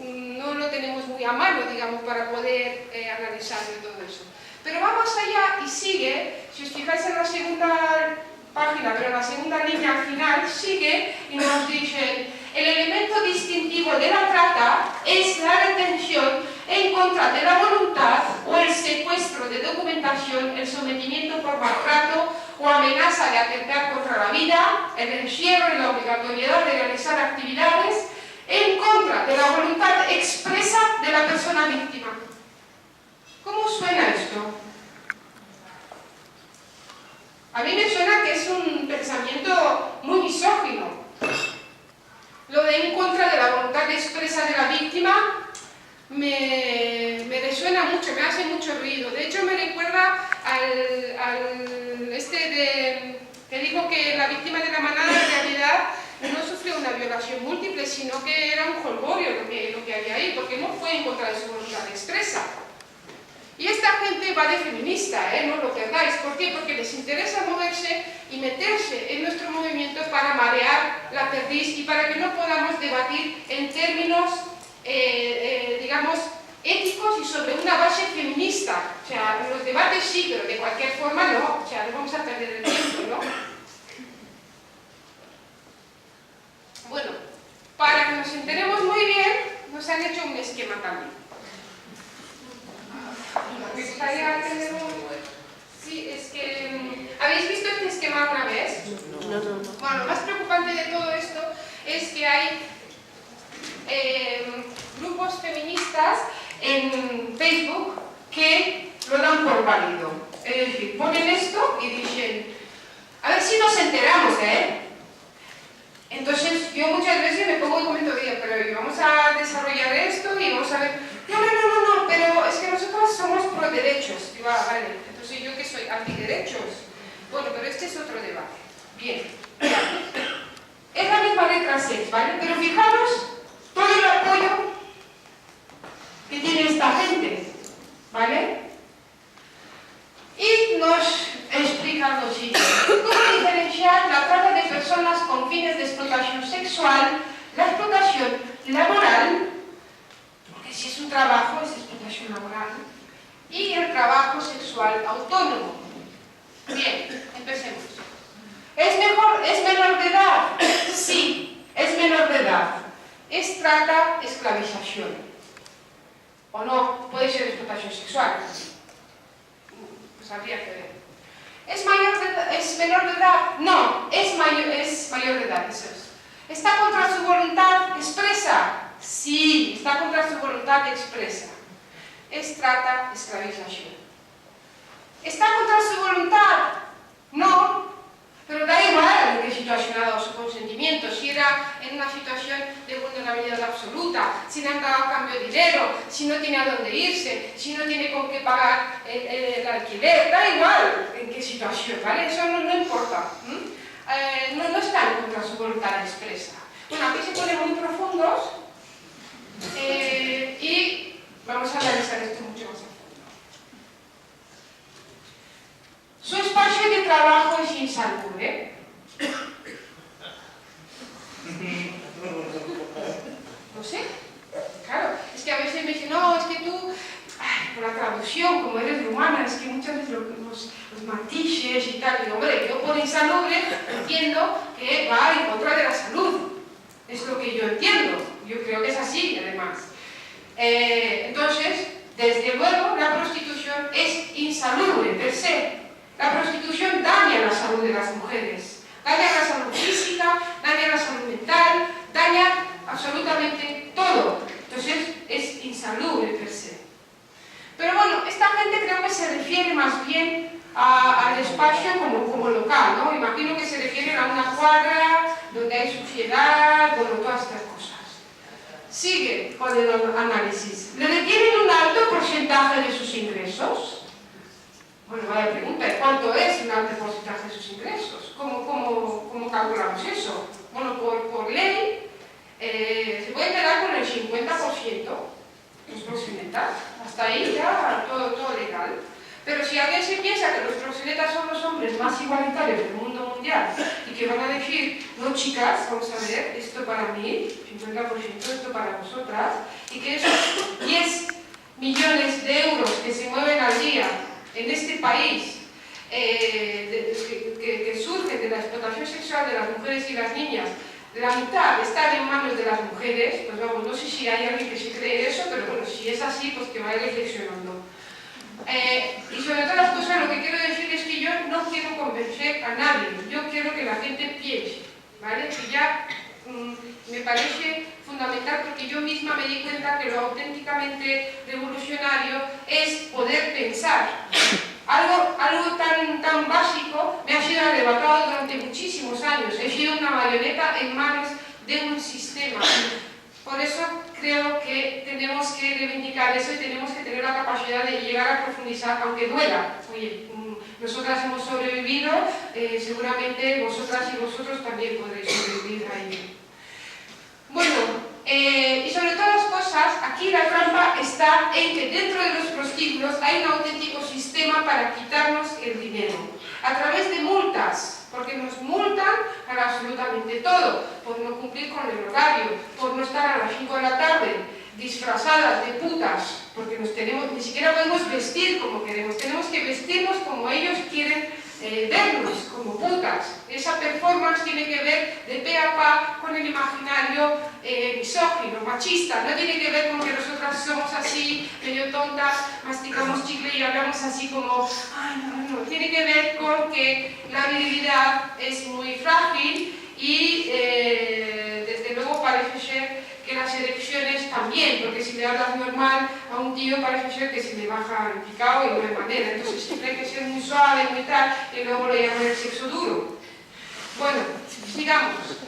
S2: no lo tenemos muy a mano, digamos, para poder analizar de todo eso. Pero va más allá y sigue, si os fijáis en la segunda página, pero en la segunda línea al final, sigue y nos dice: el elemento distintivo de la trata es la detención en contra de la voluntad o el secuestro de documentación, el sometimiento por maltrato o amenaza de atentar contra la vida, el encierro y la obligatoriedad de realizar actividades en contra de la voluntad expresa de la persona víctima. ¿Cómo suena esto? A mí me suena que es un pensamiento muy misógino. Lo de en contra de la voluntad expresa de la víctima me resuena mucho, me hace mucho ruido. De hecho, me recuerda al que dijo que la víctima de la manada en realidad no sufrió una violación múltiple, sino que era un jolgorio lo que había ahí, porque no fue en contra de su voluntad expresa. Y esta gente va de feminista, no lo perdáis. ¿Por qué? Porque les interesa moverse y meterse en nuestro movimiento para marear la perdiz y para que no podamos debatir en términos, digamos, éticos y sobre una base feminista. O sea, los debates sí, pero de cualquier forma no. O sea, no vamos a perder el tiempo, ¿no? Bueno, para que nos enteremos muy bien, nos han hecho un esquema también. Me gustaría tener un... Sí, es que... ¿Habéis visto este esquema alguna vez?
S3: No.
S2: Bueno, lo más preocupante de todo esto es que hay grupos feministas en Facebook que lo dan por válido. Es decir, ponen esto y dicen: a ver si nos enteramos, Entonces yo muchas veces me pongo y comento: oye, pero vamos a desarrollar esto y vamos a ver... No, pero es que nosotros somos pro derechos. Digo, vale, entonces yo que soy antiderechos. Bueno, pero este es otro debate. Bien, es la misma letra 6, ¿vale? Pero fijaros todo el apoyo que tiene esta gente, ¿vale? Y nos explican lo siguiente: ¿cómo diferenciar la trata de personas con fines de explotación sexual, la explotación laboral, porque si es un trabajo es explotación laboral, y el trabajo sexual autónomo? Bien, empecemos. ¿Es menor de edad? Sí, es menor de edad. ¿Es trata, esclavización? ¿O no? Puede ser explotación sexual. Pues habría que ver. ¿Es menor de edad? No, es mayor de edad, eso es. ¿Está contra su voluntad expresa? Sí, está contra su voluntad expresa. Es trata, esclavización. ¿Está contra su voluntad? No, pero da igual en qué situación ha dado su consentimiento. Si era en una situación de vulnerabilidad absoluta, si le han dado a cambio de dinero, si no tiene a dónde irse, si no tiene con qué pagar el alquiler, da igual en qué situación, ¿vale? Eso no importa. No está en contra su voluntad expresa. Bueno, aquí se ponen muy profundos y vamos a analizar esto mucho más a fondo. Su espacio de trabajo es insalubre. No sé. Claro, es que a veces me dicen: no, es que tú, por la traducción, como eres rumana, es que muchas veces los matices y tal. Digo, hombre, yo por insalubre entiendo que va en contra de la salud. Es lo que yo entiendo. Yo creo que es así, además. Entonces, desde luego, la prostitución es insalubre per se. La prostitución daña la salud de las mujeres, daña la salud física, daña la salud mental, daña absolutamente todo. Entonces es insalubre per se. Pero bueno, esta gente creo que se refiere más bien al espacio como local, ¿no? Imagino que se refieren a una cuadra donde hay suciedad, bueno, todas estas cosas. Sigue con el análisis. ¿Le detienen un alto porcentaje de sus ingresos? Bueno, vaya pregunta, ¿cuánto es un alto porcentaje de sus ingresos? ¿Cómo calculamos eso? Bueno, por ley se puede quedar con el 50% los proxenetas. Hasta ahí ya todo legal. Pero si alguien se piensa que los proxenetas son los hombres más igualitarios del mundo mundial y que van a decir, no chicas, vamos a ver, esto para mí, 50% esto para vosotras, y que esos 10 millones de euros que se mueven al día en este país, que surgen de la explotación sexual de las mujeres y las niñas, la mitad están en manos de las mujeres, pues vamos, no sé si hay alguien que se cree eso, pero bueno, si es así, pues que vaya reflexionando. Y sobre todas las cosas, lo que quiero decir es que yo no quiero convencer a nadie, yo quiero que la gente piense, ¿vale? Que ya me parece fundamental, porque yo misma me di cuenta que lo auténticamente revolucionario es poder pensar. Algo tan básico me ha sido arrebatado durante muchísimos años. He sido una marioneta en manos de un sistema. Por eso creo que tenemos que reivindicar eso y tenemos que tener la capacidad de llegar a profundizar, aunque duela. Oye, nosotras hemos sobrevivido, seguramente vosotras y vosotros también podréis sobrevivir a ello. Bueno, y sobre todas las cosas, aquí la trampa está en que dentro de los prostíbulos hay un auténtico sistema para quitarnos el dinero, a través de multas, porque nos multan para absolutamente todo, por no cumplir con el horario, por no estar a las 5 de la tarde, disfrazadas de putas, porque ni siquiera podemos vestir como queremos, tenemos que vestirnos como ellos quieren vernos, como putas. Esa performance tiene que ver de pe a pa con el imaginario misógino, machista, no tiene que ver con que nosotras somos así, medio tontas, masticamos chicle y hablamos así como, ay, no, tiene que ver con que la virilidad es muy frágil y desde luego parece ser que las elecciones también, porque si le hablas normal a un tío parece ser que se le baja el picado y no hay manera, entonces siempre hay que ser muy suave, muy tal, y luego le llaman el sexo duro. Bueno, sigamos.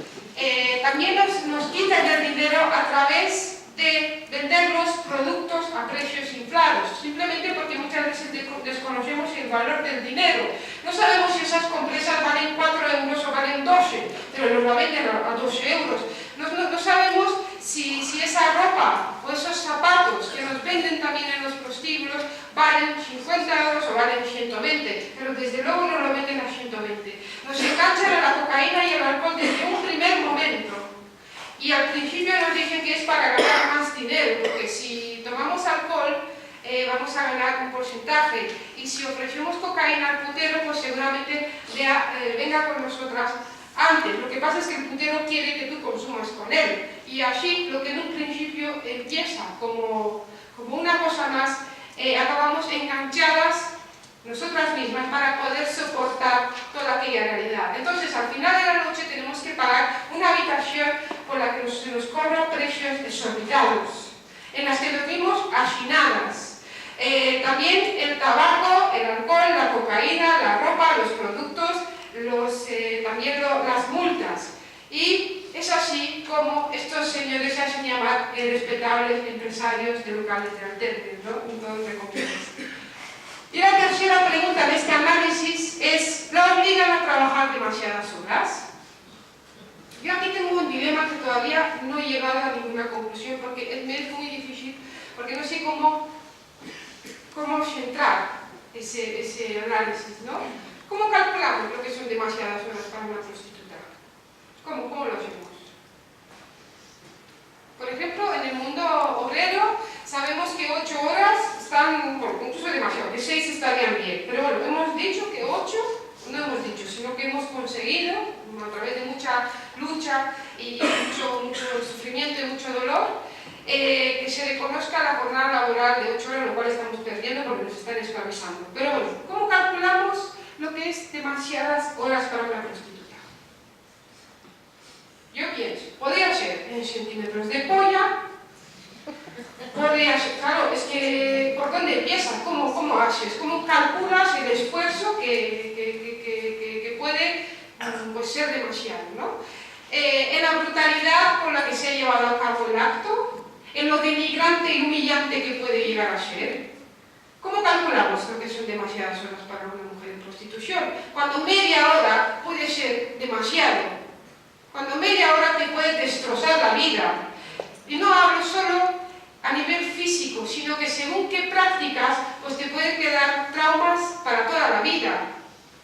S2: También nos quitan el dinero a través de vender los productos a precios inflados, simplemente porque muchas veces desconocemos el valor del dinero. No sabemos si esas compresas valen 4 euros o valen 12, pero nos la venden a 12 euros. No sabemos si esa ropa o esos zapatos que nos venden también en los prostíbulos valen 50 euros o valen 120, pero desde luego no lo venden a 120. Nos enganchan a la cocaína y al alcohol desde un primer momento. Y al principio nos dicen que es para ganar más dinero, porque si tomamos alcohol vamos a ganar un porcentaje, y si ofrecemos cocaína al putero, pues seguramente venga con nosotras antes. Lo que pasa es que el putero quiere que tú consumas con él, y así lo que en un principio empieza como una cosa más, acabamos enganchadas nosotras mismas para poder soportar toda aquella realidad. Entonces, al final de la noche tenemos que pagar una habitación por la que se nos cobran precios desorbitados, en las que dormimos hacinadas. También el tabaco, el alcohol, la cocaína, la ropa, los productos, también las multas. Y es así como estos señores se hacen llamar respetables empresarios de locales de alternes, ¿no? Un todo entre comillas. Y la tercera pregunta de este análisis es, ¿la obligan a trabajar demasiadas horas? Yo aquí tengo un dilema que todavía no he llegado a ninguna conclusión, porque me es muy difícil, porque no sé cómo centrar ese análisis, ¿no? ¿Cómo calculamos lo que son demasiadas horas para una prostituta? ¿Cómo lo hacemos? Por ejemplo, en el mundo obrero sabemos que 8 horas están, bueno, incluso demasiado, que 6 estarían bien, pero bueno, hemos dicho que 8, no hemos dicho, sino que hemos conseguido, a través de mucha lucha y mucho sufrimiento y mucho dolor, que se reconozca la jornada laboral de 8 horas, lo cual estamos perdiendo porque nos están esclavizando. Pero bueno, ¿cómo calculamos lo que es demasiadas horas para una prostituta? Yo pienso, podría ser en centímetros de polla, podría ser, claro, es que ¿por dónde empiezas? ¿Cómo haces? ¿Cómo calculas el esfuerzo que puede pues, ser demasiado, ¿no? En la brutalidad con la que se ha llevado a cabo el acto, en lo denigrante y humillante que puede llegar a ser. ¿Cómo calculamos lo que son demasiadas horas para una mujer en prostitución? Cuando media hora puede ser demasiado. Cuando media hora te puede destrozar la vida. Y no hablo solo a nivel físico, sino que según qué prácticas, pues te pueden quedar traumas para toda la vida.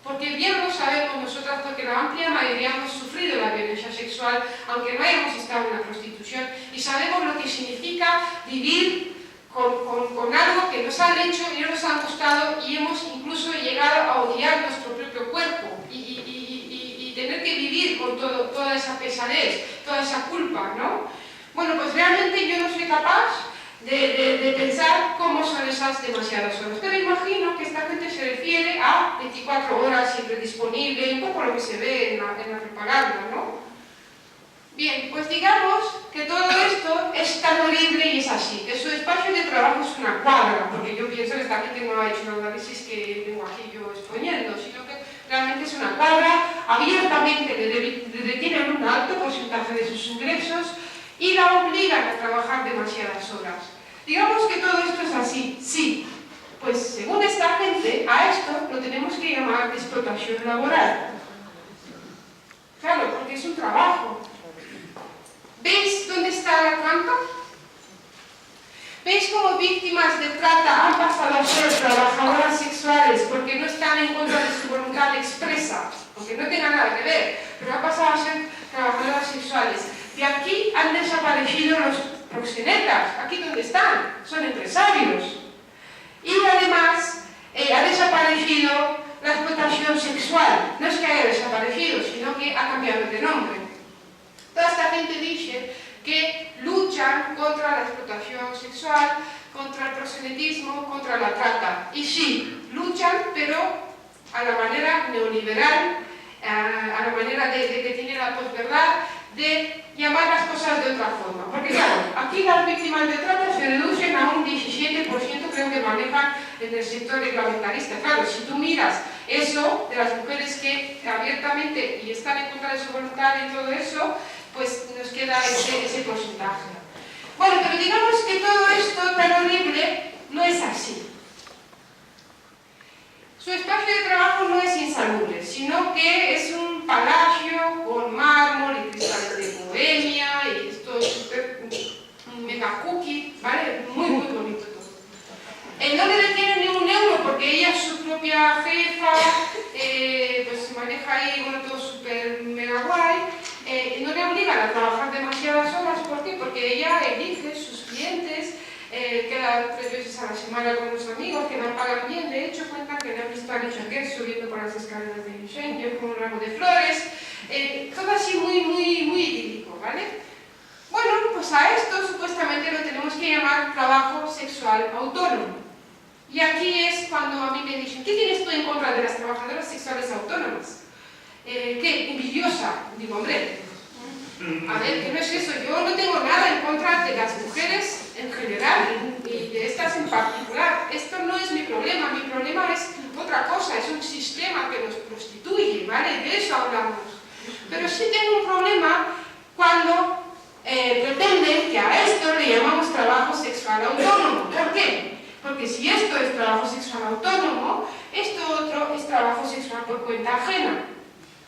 S2: Porque bien lo sabemos nosotras, porque la amplia mayoría hemos sufrido la violencia sexual, aunque no hayamos estado en la prostitución, y sabemos lo que significa vivir con algo que nos han hecho y no nos han gustado, y hemos incluso llegado a odiar nuestro propio cuerpo y tener que vivir con toda esa pesadez, toda esa culpa, ¿no? Bueno, pues realmente yo no soy capaz de pensar cómo son esas demasiadas horas, pero imagino que esta gente se refiere a 24 horas siempre disponible, un poco lo que se ve en la propaganda, ¿no? Bien, pues digamos que todo esto es tan horrible y es así, que su espacio de trabajo es una cuadra, porque yo pienso que esta gente no ha hecho un análisis que vengo aquí yo exponiendo, sino que realmente es una cuadra, abiertamente le detienen un alto porcentaje de sus ingresos y la obligan a trabajar demasiadas horas. Digamos que todo esto es así, sí, pues según esta gente, a esto lo tenemos que llamar explotación laboral. Claro, porque es un trabajo. ¿Veis dónde está la trampa? ¿Veis cómo víctimas de trata han pasado a ser trabajadoras sexuales porque no están en contra de su voluntad expresa, aunque no tenga nada que ver, pero han pasado a ser trabajadoras sexuales? De aquí han desaparecido los proxenetas. ¿Aquí dónde están? Son empresarios. Y además ha desaparecido la explotación sexual. No es que haya desaparecido, sino que ha cambiado de nombre. Toda esta gente dice que luchan contra la explotación sexual, contra el proxenetismo, contra la trata. Y sí, luchan, pero a la manera neoliberal, a la manera de que tiene la posverdad, de llamar las cosas de otra forma. Porque claro, aquí las víctimas de trata se reducen a un 17%, creo que manejan en el sector reglamentarista. Claro, si tú miras eso de las mujeres que abiertamente y están en contra de su voluntad y todo eso, pues nos queda ese porcentaje. Bueno, pero digamos que todo esto tan horrible no es así. Su espacio de trabajo no es insalubre, sino que es un palacio con mármol y cristales de Bohemia y esto es súper mega cookie, ¿vale? Muy bonito todo. No le detienen ni un euro porque ella es su propia jefa, pues se maneja ahí, bueno, todo súper mega guay. No le obligan a trabajar demasiadas horas, ¿por qué? Porque ella elige sus clientes, queda 3 veces a la semana con los amigos que la pagan bien. De hecho, cuentan que le han visto a Richard subiendo por las escaleras de Schengen con un ramo de flores, todo así muy idílico, ¿vale? Bueno, pues a esto supuestamente lo tenemos que llamar trabajo sexual autónomo. Y aquí es cuando a mí me dicen, ¿qué tienes tú en contra de las trabajadoras sexuales autónomas? ¿Qué? Envidiosa. Digo, hombre, a ver, que no es eso, yo no tengo nada en contra de las mujeres en general y de estas en particular. Esto no es mi problema es otra cosa, es un sistema que nos prostituye, ¿vale? De eso hablamos. Pero sí tengo un problema cuando pretenden que a esto le llamamos trabajo sexual autónomo. ¿Por qué? Porque si esto es trabajo sexual autónomo, esto otro es trabajo sexual por cuenta ajena.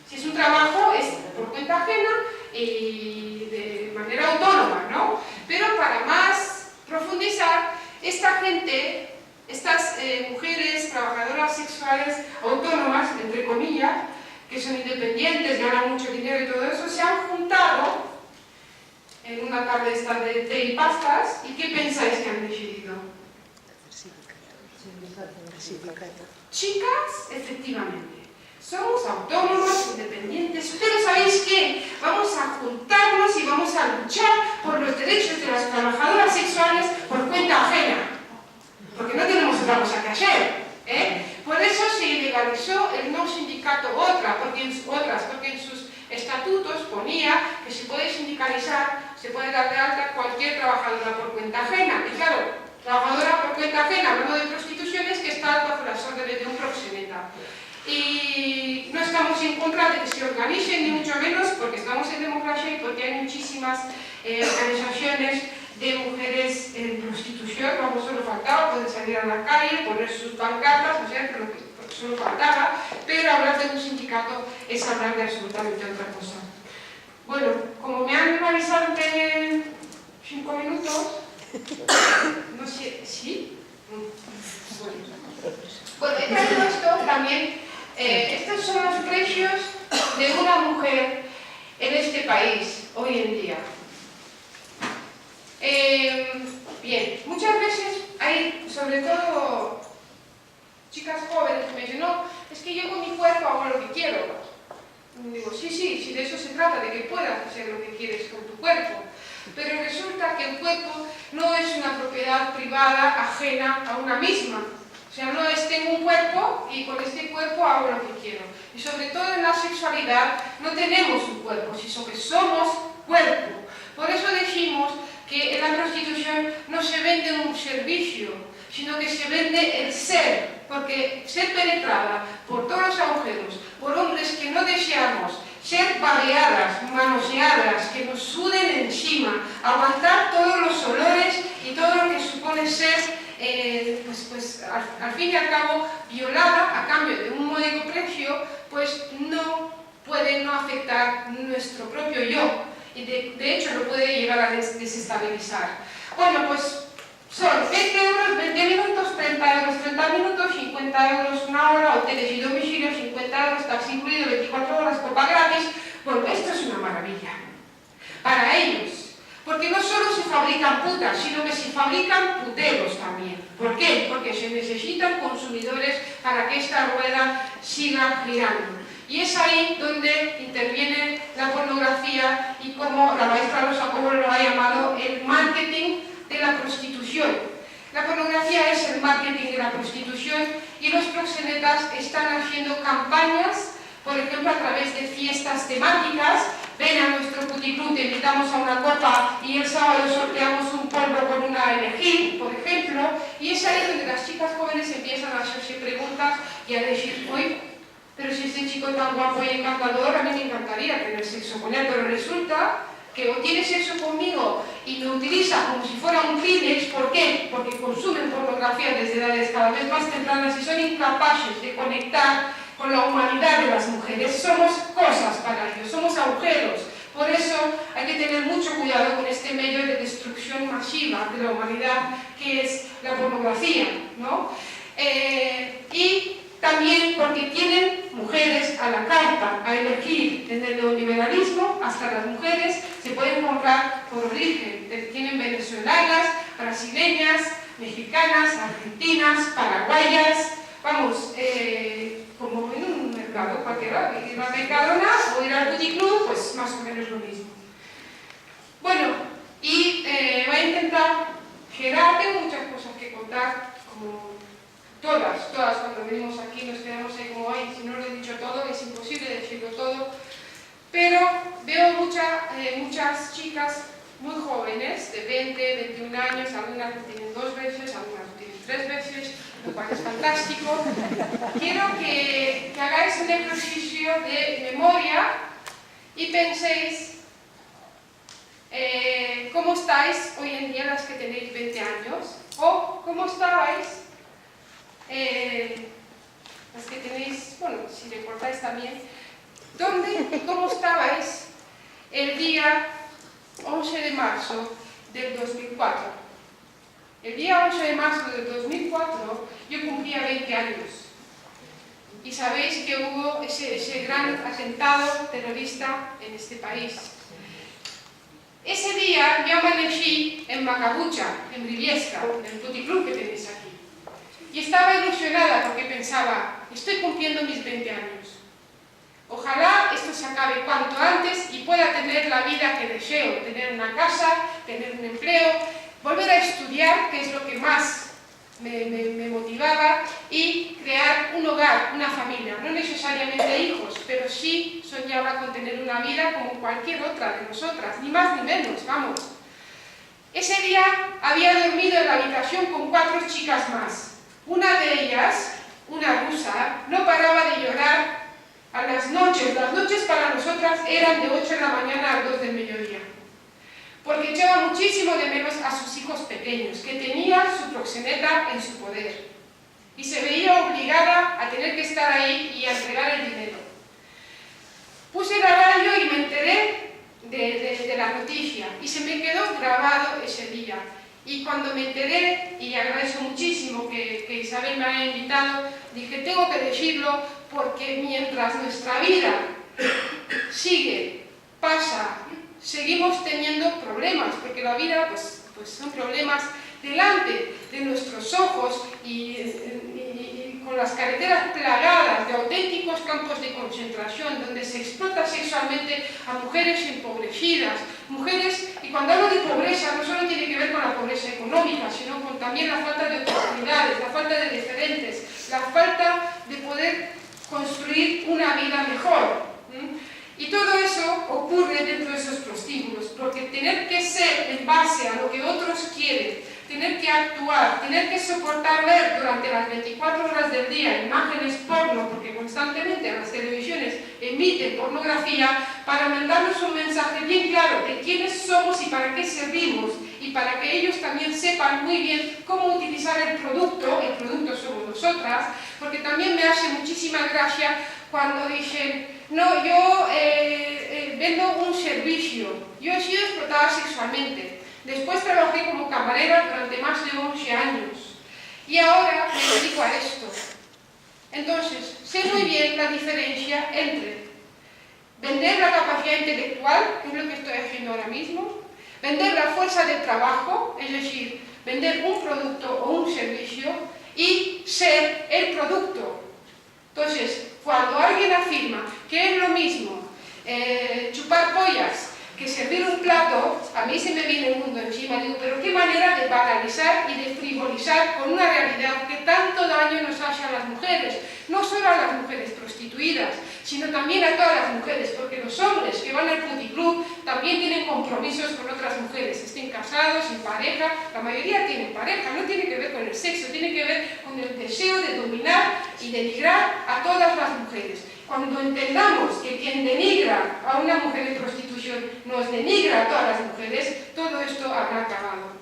S2: Si es un trabajo, es por cuenta ajena y de manera autónoma, ¿no? Pero para más profundizar, esta gente, estas mujeres trabajadoras sexuales autónomas, entre comillas, que son independientes, ganan mucho dinero y todo eso, se han juntado en una tarde esta de té y pastas. ¿Y qué pensáis que han decidido? Chicas, efectivamente. Somos autónomos, independientes, pero ¿sabéis qué? Vamos a juntarnos y vamos a luchar por los derechos de las trabajadoras sexuales por cuenta ajena. Porque no tenemos otra cosa que hacer, ¿eh? Por eso se ilegalizó el no sindicato porque en sus estatutos ponía que se puede sindicalizar, se puede dar de alta cualquier trabajadora por cuenta ajena. Y claro, trabajadora por cuenta ajena, hablando de prostituciones, que está bajo las órdenes de un proxeneta. Y no estamos en contra de que se organicen, ni mucho menos, porque estamos en democracia y porque hay muchísimas organizaciones de mujeres en prostitución. Vamos, solo faltaba, pueden salir a la calle, poner sus pancartas, o sea, que lo que solo faltaba, pero hablar de un sindicato es hablar de absolutamente otra cosa. Bueno, como me han avisado de 5 minutos, no sé, ¿sí? Bueno, he traído esto también. Estos son los precios de mujer en este país hoy en día. Bien, muchas veces hay, sobre todo chicas jóvenes que me dicen, no, es que yo con mi cuerpo hago lo que quiero. Digo, sí, de eso se trata, de que puedas hacer lo que quieres con tu cuerpo. Pero resulta que el cuerpo no es una propiedad privada ajena a una misma. O sea, no es tengo un cuerpo y con este cuerpo hago lo que quiero. Y sobre todo en la sexualidad no tenemos un cuerpo, sino que somos cuerpo. Por eso decimos que en la prostitución no se vende un servicio, sino que se vende el ser, porque ser penetrada por todos los agujeros, por hombres que no deseamos, ser babeadas, manoseadas, que nos suden encima, aguantar todos los olores y todo lo que supone ser, al fin y al cabo, violada a cambio de un módico precio, pues no puede no afectar nuestro propio yo. Y de hecho lo puede llegar a desestabilizar. Bueno, pues son 20 euros, 20 minutos, 30 euros, 30 minutos, 50 euros una hora, hoteles y domicilio, 50 euros, taxi incluido, 24 horas, copa gratis. Bueno, esto es una maravilla para ellos, porque no solo se fabrican putas, sino que se fabrican puteros también. ¿Por qué? Porque se necesitan consumidores para que esta rueda siga girando. Y es ahí donde interviene la pornografía y como la maestra Rosa Cobo lo ha llamado el marketing de la prostitución. La pornografía es el marketing de la prostitución y los proxenetas están haciendo campañas, por ejemplo a través de fiestas temáticas. Ven a nuestro puticlub, te invitamos a una copa y el sábado sorteamos un polvo con una elegir, por ejemplo, y es ahí donde las chicas jóvenes empiezan a hacerse preguntas y a decir, uy, pero si este chico es tan guapo y encantador, a mí me encantaría tener sexo con él, pero resulta que o tiene sexo conmigo y me utiliza como si fuera un Kleenex. ¿Por qué? Porque consumen pornografía desde edades cada vez más tempranas y son incapaces de conectar con la humanidad de las mujeres. Somos cosas para ellos, somos agujeros. Por eso hay que tener mucho cuidado con este medio de destrucción masiva de la humanidad que es la pornografía, ¿no? Y también porque tienen mujeres a la carta, a elegir, desde el neoliberalismo hasta las mujeres se pueden comprar por origen. Tienen venezolanas, brasileñas, mexicanas, argentinas, paraguayas, vamos, como en un mercado cualquiera, ir a Mercadona o ir al puticlub, pues más o menos lo mismo. Bueno, y voy a intentar girar, tengo muchas cosas que contar, como todas, cuando venimos aquí nos quedamos ahí como, ay, si no lo he dicho todo, es imposible decirlo todo, pero veo muchas chicas muy jóvenes, de 20, 21 años, algunas lo tienen 2 veces, algunas lo tienen 3 veces, lo cual es fantástico. Quiero que hagáis un ejercicio de memoria y penséis cómo estáis hoy en día las que tenéis 20 años, o cómo estabais las que tenéis, bueno, si recordáis también, ¿dónde y cómo estabais el día 11 de marzo del 2004? El día 11 de marzo del 2004 yo cumplía 20 años y sabéis que hubo ese gran atentado terrorista en este país. Ese día yo amanecí en Macabucha, en Briviesca, en el puticlub que tenéis aquí. Y estaba ilusionada porque pensaba, estoy cumpliendo mis 20 años. Ojalá esto se acabe cuanto antes y pueda tener la vida que deseo, tener una casa, tener un empleo, volver a estudiar, que es lo que más me motivaba, y crear un hogar, una familia, no necesariamente hijos, pero sí soñaba con tener una vida como cualquier otra de nosotras, ni más ni menos, vamos. Ese día había dormido en la habitación con 4 chicas más. Una de ellas, una rusa, no paraba de llorar a las noches. Las noches para nosotras eran de 8 de la mañana a 2 del mediodía. Porque echaba muchísimo de menos a sus hijos pequeños, que tenía su proxeneta en su poder. Y se veía obligada a tener que estar ahí y a entregar el dinero. Puse la radio y me enteré de la noticia. Y se me quedó grabado ese día. Y cuando me enteré, y agradezco muchísimo que Isabel me haya invitado, dije, tengo que decirlo porque mientras nuestra vida sigue, pasa, seguimos teniendo problemas, porque la vida pues son problemas delante de nuestros ojos y con las carreteras plagadas de auténticos campos de concentración donde se explota sexualmente a mujeres empobrecidas, mujeres, y cuando hablo de pobreza no solo tiene que ver con la pobreza económica, sino con también la falta de oportunidades, la falta de referentes, la falta de poder construir una vida mejor. Y todo eso ocurre dentro de esos prostíbulos, porque tener que ser en base a lo que otros quieren, tener que actuar, tener que soportar ver durante las 24 horas del día imágenes porno, porque constantemente las televisiones emiten pornografía, para mandarnos un mensaje bien claro de quiénes somos y para qué servimos, y para que ellos también sepan muy bien cómo utilizar el producto somos nosotras, porque también me hace muchísima gracia cuando dicen, no, yo vendo un servicio, yo he sido explotada sexualmente, después trabajé como camarera durante más de 11 años y ahora me dedico a esto. Entonces, sé muy bien la diferencia entre vender la capacidad intelectual, que es lo que estoy haciendo ahora mismo, vender la fuerza de trabajo, es decir, vender un producto o un servicio, y ser el producto. Entonces, cuando alguien afirma que es lo mismo chupar pollas que servir un plato, a mí se me viene el mundo encima. Digo, pero qué manera de banalizar y de frivolizar con una realidad que tanto daño nos hace a las mujeres. No solo a las mujeres prostituidas, sino también a todas las mujeres, porque los hombres que van al puticlub también tienen compromisos con otras mujeres, estén casados, sin pareja, la mayoría tienen pareja, no tiene que ver con el sexo, tiene que ver con el deseo de dominar y denigrar a todas las mujeres. Cuando entendamos que quien denigra a una mujer en prostitución nos denigra a todas las mujeres, todo esto habrá acabado.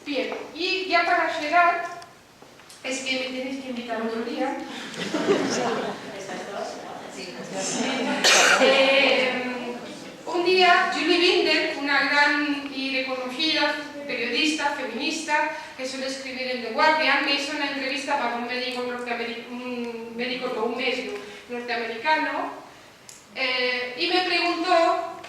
S2: Bien, y ya para cerrar, es que me tenéis que invitar otro día. Un día, Julie Binder, una gran y reconocida periodista, feminista, que suele escribir en The Guardian, me hizo una entrevista para un médico norteamericano, y me preguntó,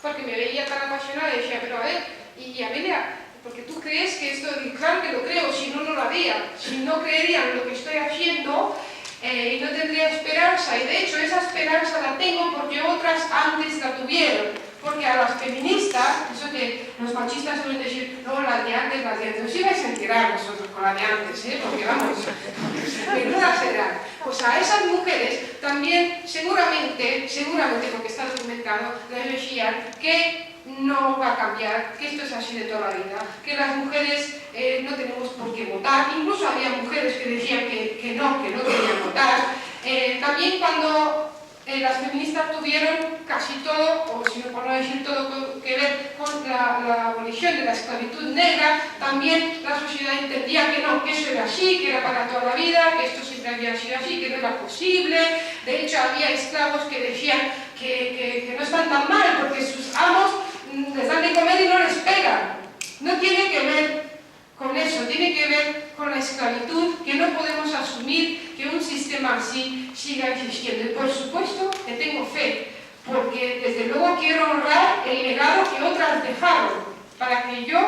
S2: porque me veía tan apasionada, y decía, pero a ver, y Amelia, porque tú crees que esto, claro que lo creo, si no, no lo haría, si no creería en lo que estoy haciendo, y no tendría esperanza, y de hecho esa esperanza la tengo porque otras antes la tuvieron, porque a las feministas, eso que los machistas suelen decir, no, las de antes, nos ibais a enterar nosotros con la de antes, porque vamos, menuda será. Pues a esas mujeres también seguramente, porque está documentado, les decían que no va a cambiar, que esto es así de toda la vida, que las mujeres no tenemos por qué votar, incluso había mujeres que decían que no querían votar. También cuando las feministas tuvieron casi todo, o si no por no decir todo, que ver con la abolición de la esclavitud negra, también la sociedad entendía que no, que eso era así, que era para toda la vida, que esto siempre había sido así, que no era posible. De hecho, había esclavos que decían que no están tan mal porque sus amos les dan de comer y no les pegan. No tiene que ver con eso, tiene que ver con la esclavitud, que no podemos asumir que un sistema así siga existiendo. Y por supuesto que tengo fe, porque desde luego quiero honrar el legado que otras dejaron, para que yo,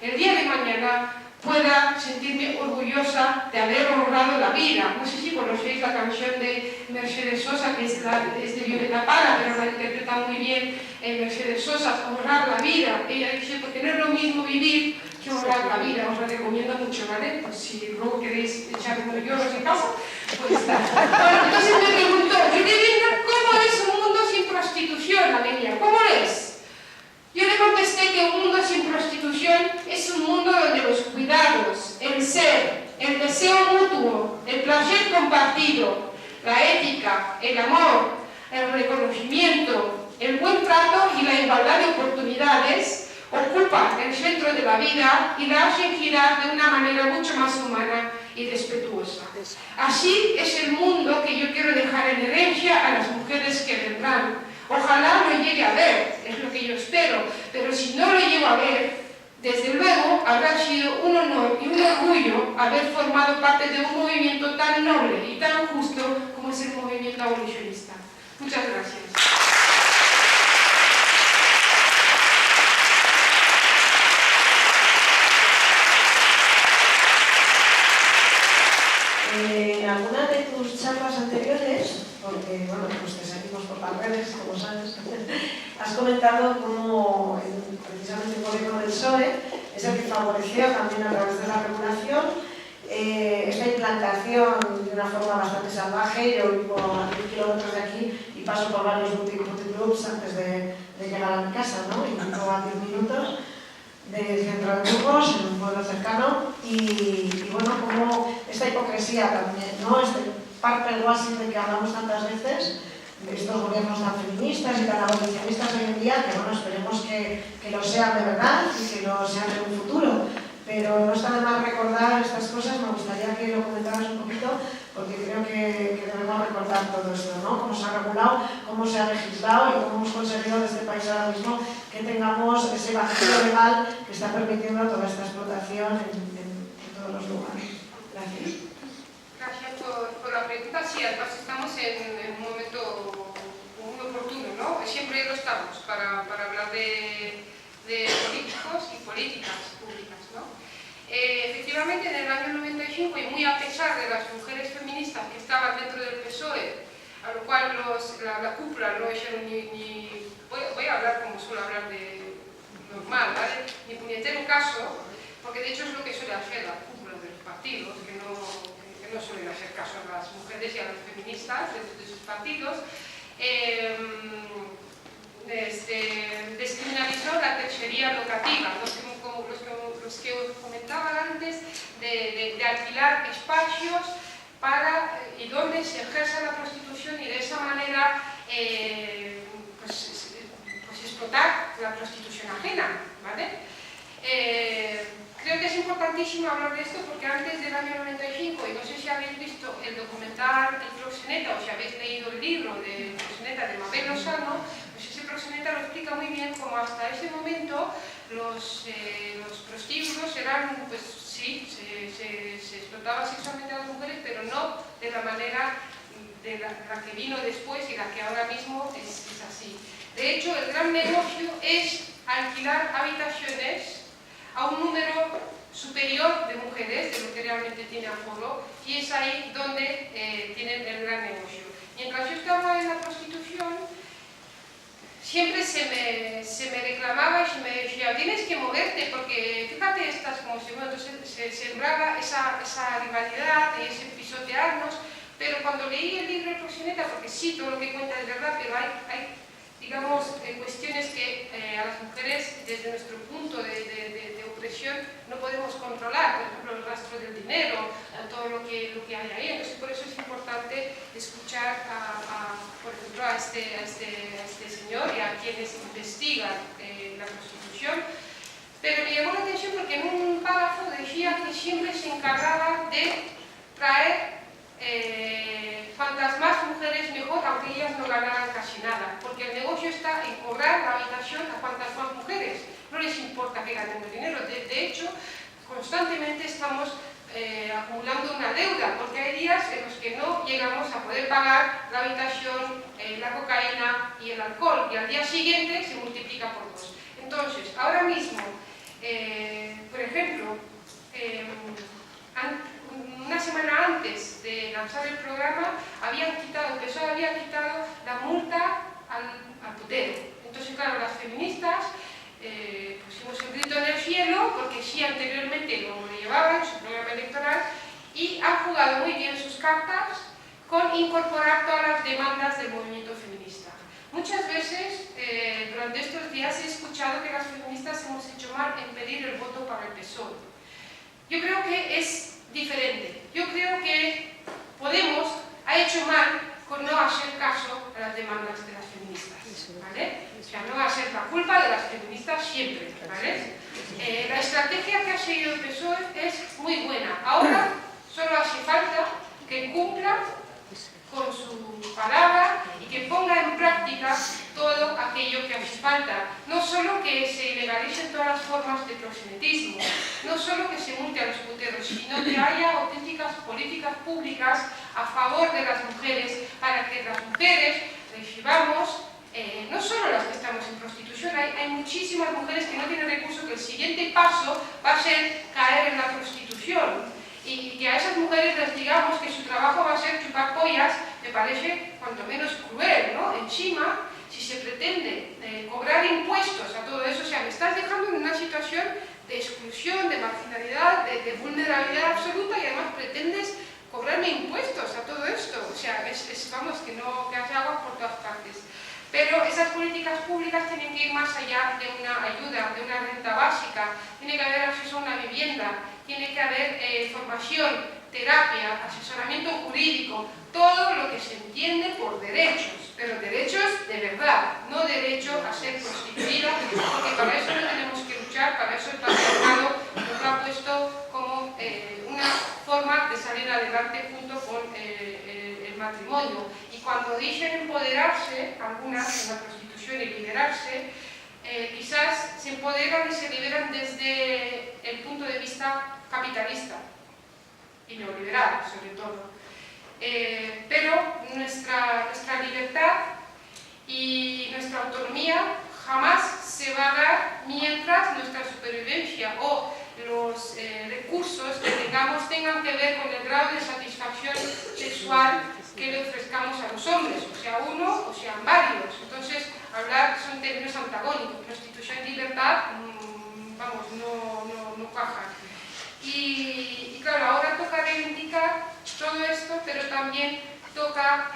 S2: el día de mañana, pueda sentirme orgullosa de haber honrado la vida. No sé si conocéis la canción de Mercedes Sosa, que es de Violeta Parra, pero la interpreta muy bien Mercedes Sosa, honrar la vida. Ella dice, porque no es lo mismo vivir que honrar la vida. Os la recomiendo mucho, ¿vale? Pues si luego queréis echar unos lloros en casa, pues está. Bueno, entonces me preguntó, ¿cómo es un mundo sin prostitución, Amelia? ¿Cómo es? Yo le contesté que un mundo sin prostitución es un mundo donde los cuidados, el ser, el deseo mutuo, el placer compartido, la ética, el amor, el reconocimiento, el buen trato y la igualdad de oportunidades ocupan el centro de la vida y la hacen girar de una manera mucho más humana y respetuosa. Así es el mundo que yo quiero dejar en herencia a las mujeres que vendrán. Ojalá lo llegue a ver, es lo que yo espero, pero si no lo llego a ver, desde luego habrá sido un honor y un orgullo haber formado parte de un movimiento tan noble y tan justo como es el movimiento abolicionista. Muchas gracias.
S4: redes, como sabes, has comentado cómo precisamente el gobierno del PSOE es el que favoreció también a través de la regulación esta implantación de una forma bastante salvaje. Yo vivo a 10 kilómetros de aquí y paso por varios multiclubs antes de llegar a mi casa, ¿no? Y vivo a 10 minutos del centro de Burgos, en un pueblo cercano, y bueno, como esta hipocresía también, ¿no? Este purple washing de que hablamos tantas veces, de estos gobiernos tan feministas y tan abolicionistas hoy en día, que bueno, esperemos que lo sean de verdad y que lo sean en un futuro. Pero no está de más recordar estas cosas, me gustaría que lo comentaras un poquito, porque creo que debemos recordar todo esto, ¿no? Cómo se ha regulado, cómo se ha legislado y cómo hemos conseguido en este país ahora mismo que tengamos ese vacío legal que está permitiendo toda esta explotación en todos los lugares. Gracias.
S2: Gracias por la pregunta. Sí, además estamos en un momento muy oportuno, ¿no? Siempre lo estamos para hablar de políticos y políticas públicas, ¿no? Efectivamente, en el año 95, y muy a pesar de las mujeres feministas que estaban dentro del PSOE, a lo cual la cúpula no hicieron voy a hablar como suelo hablar de normal, ¿vale? Ni puñetero caso, porque de hecho es lo que suele hacer la cúpula de los partidos, que no suelen hacer caso a las mujeres y a las feministas de sus partidos. Descriminalizó la tercería locativa, los que os comentaba antes, de alquilar espacios y donde se ejerza la prostitución y de esa manera pues explotar la prostitución ajena, ¿vale? Creo que es importantísimo hablar de esto porque antes del año 95, y no sé si habéis visto el documental El Proxeneta o si habéis leído el libro de Proxeneta de Mabel Lozano, pues ese proxeneta lo explica muy bien como hasta ese momento los prostíbulos eran, pues sí, se explotaba sexualmente a las mujeres, pero no de la manera de la que vino después y la que ahora mismo es así. De hecho, el gran negocio es alquilar habitaciones a un número superior de mujeres, de lo que realmente tiene aforo, y es ahí donde tienen el gran negocio. Mientras yo estaba en la prostitución, siempre se me reclamaba y se me decía, tienes que moverte, porque fíjate, estás como si, bueno, entonces se sembraba esa rivalidad y ese pisotearnos, pero cuando leí el libro de Proxeneta, porque sí, todo lo que cuenta es verdad, pero hay digamos, cuestiones que a las mujeres, desde nuestro punto de opresión, no podemos controlar, por ejemplo, el rastro del dinero, todo lo que hay ahí. Entonces, por eso es importante escuchar, por ejemplo, a este señor y a quienes investigan la prostitución. Pero me llamó la atención porque en un párrafo decía que siempre se encargaba de traer cuantas más mujeres mejor, aunque ellas no ganaran casi nada, porque el negocio está en cobrar la habitación a cuantas más mujeres, no les importa que ganen el dinero. De hecho, constantemente estamos acumulando una deuda, porque hay días en los que no llegamos a poder pagar la habitación, la cocaína y el alcohol, y al día siguiente se multiplica por 2. Entonces, ahora mismo, por ejemplo, una semana antes de lanzar el programa, el PSOE había quitado la multa al putero. Entonces, claro, las feministas pusimos el grito en el cielo, porque sí, anteriormente lo llevaban en su programa electoral, y han jugado muy bien sus cartas con incorporar todas las demandas del movimiento feminista. Muchas veces, durante estos días, he escuchado que las feministas hemos hecho mal en pedir el voto para el PSOE. Yo creo que es diferente. Yo creo que Podemos ha hecho mal con no hacer caso a las demandas de las feministas, ¿vale? O sea, no va a ser la culpa de las feministas siempre, ¿vale? La estrategia que ha seguido el PSOE es muy buena. Ahora solo hace falta que cumpla con su palabra y que ponga en práctica todo aquello que hace falta. No solo que se ilegalicen todas las formas de proxenetismo, no solo que se multe a los puteros, sino que haya auténticas políticas públicas a favor de las mujeres, para que las mujeres recibamos, no solo las que estamos en prostitución, hay muchísimas mujeres que no tienen recursos, que el siguiente paso va a ser caer en la prostitución. Y que a esas mujeres les digamos que su trabajo va a ser chupar pollas me parece cuanto menos cruel, ¿no? Encima, si se pretende cobrar impuestos a todo eso, o sea, me estás dejando en una situación de exclusión, de marginalidad, de vulnerabilidad absoluta y además pretendes cobrarme impuestos a todo esto. O sea, vamos, que hace agua por todas partes. Pero esas políticas públicas tienen que ir más allá de una ayuda, de una renta básica. Tiene que haber acceso a una vivienda, tiene que haber formación, terapia, asesoramiento jurídico, todo lo que se entiende por derechos, pero derechos de verdad, no derecho a ser constituida, porque para eso no tenemos que luchar, para eso el patriarcado nos lo ha puesto como una forma de salir adelante junto con el matrimonio. Y cuando dicen empoderarse, algunas en la prostitución y liberarse, quizás se empoderan y se liberan desde el punto de vista capitalista y neoliberal, sobre todo. Pero nuestra libertad y nuestra autonomía jamás se va a dar mientras nuestra supervivencia o los recursos que tengamos tengan que ver con el grado de satisfacción sexual que le ofrezcamos a los hombres, o sea uno o sean varios. Entonces, hablar son términos antagónicos, prostitución y libertad, vamos, no cuajan. Y claro, ahora toca reivindicar todo esto, pero también toca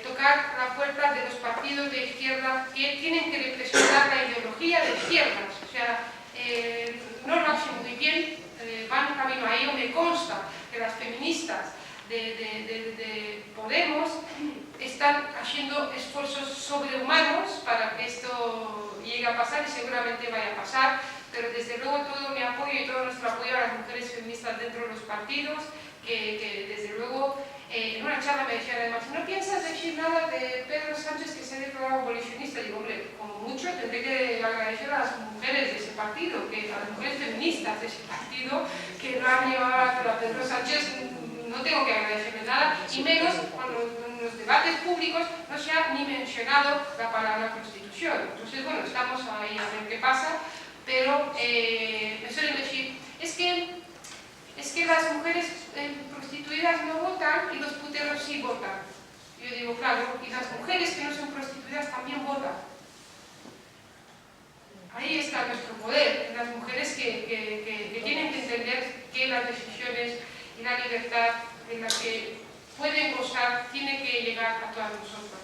S2: tocar la puerta de los partidos de izquierda que tienen que representar la ideología de izquierdas. O sea, no lo hacen muy bien, van camino a ello. Me consta que las feministas de Podemos están haciendo esfuerzos sobrehumanos para que esto llegue a pasar y seguramente vaya a pasar, pero desde luego todo mi apoyo y todo nuestro apoyo a las mujeres feministas dentro de los partidos, que desde luego en una charla me decían además, ¿no piensas decir nada de Pedro Sánchez que se ha declarado abolicionista? Y digo, hombre, como mucho tendré que agradecer a las mujeres de ese partido, a las mujeres feministas de ese partido que lo han llevado a Pedro Sánchez. No tengo que agradecerle nada, y menos cuando en los debates públicos no se ha ni mencionado la palabra prostitución. Entonces, bueno, estamos ahí a ver qué pasa, pero me suelen decir, es que las mujeres prostituidas no votan y los puteros sí votan. Yo digo, claro, y las mujeres que no son prostituidas también votan. Ahí está nuestro poder, las mujeres que tienen que entender que las decisiones y la libertad en la que pueden gozar tiene que llegar a todas nosotras.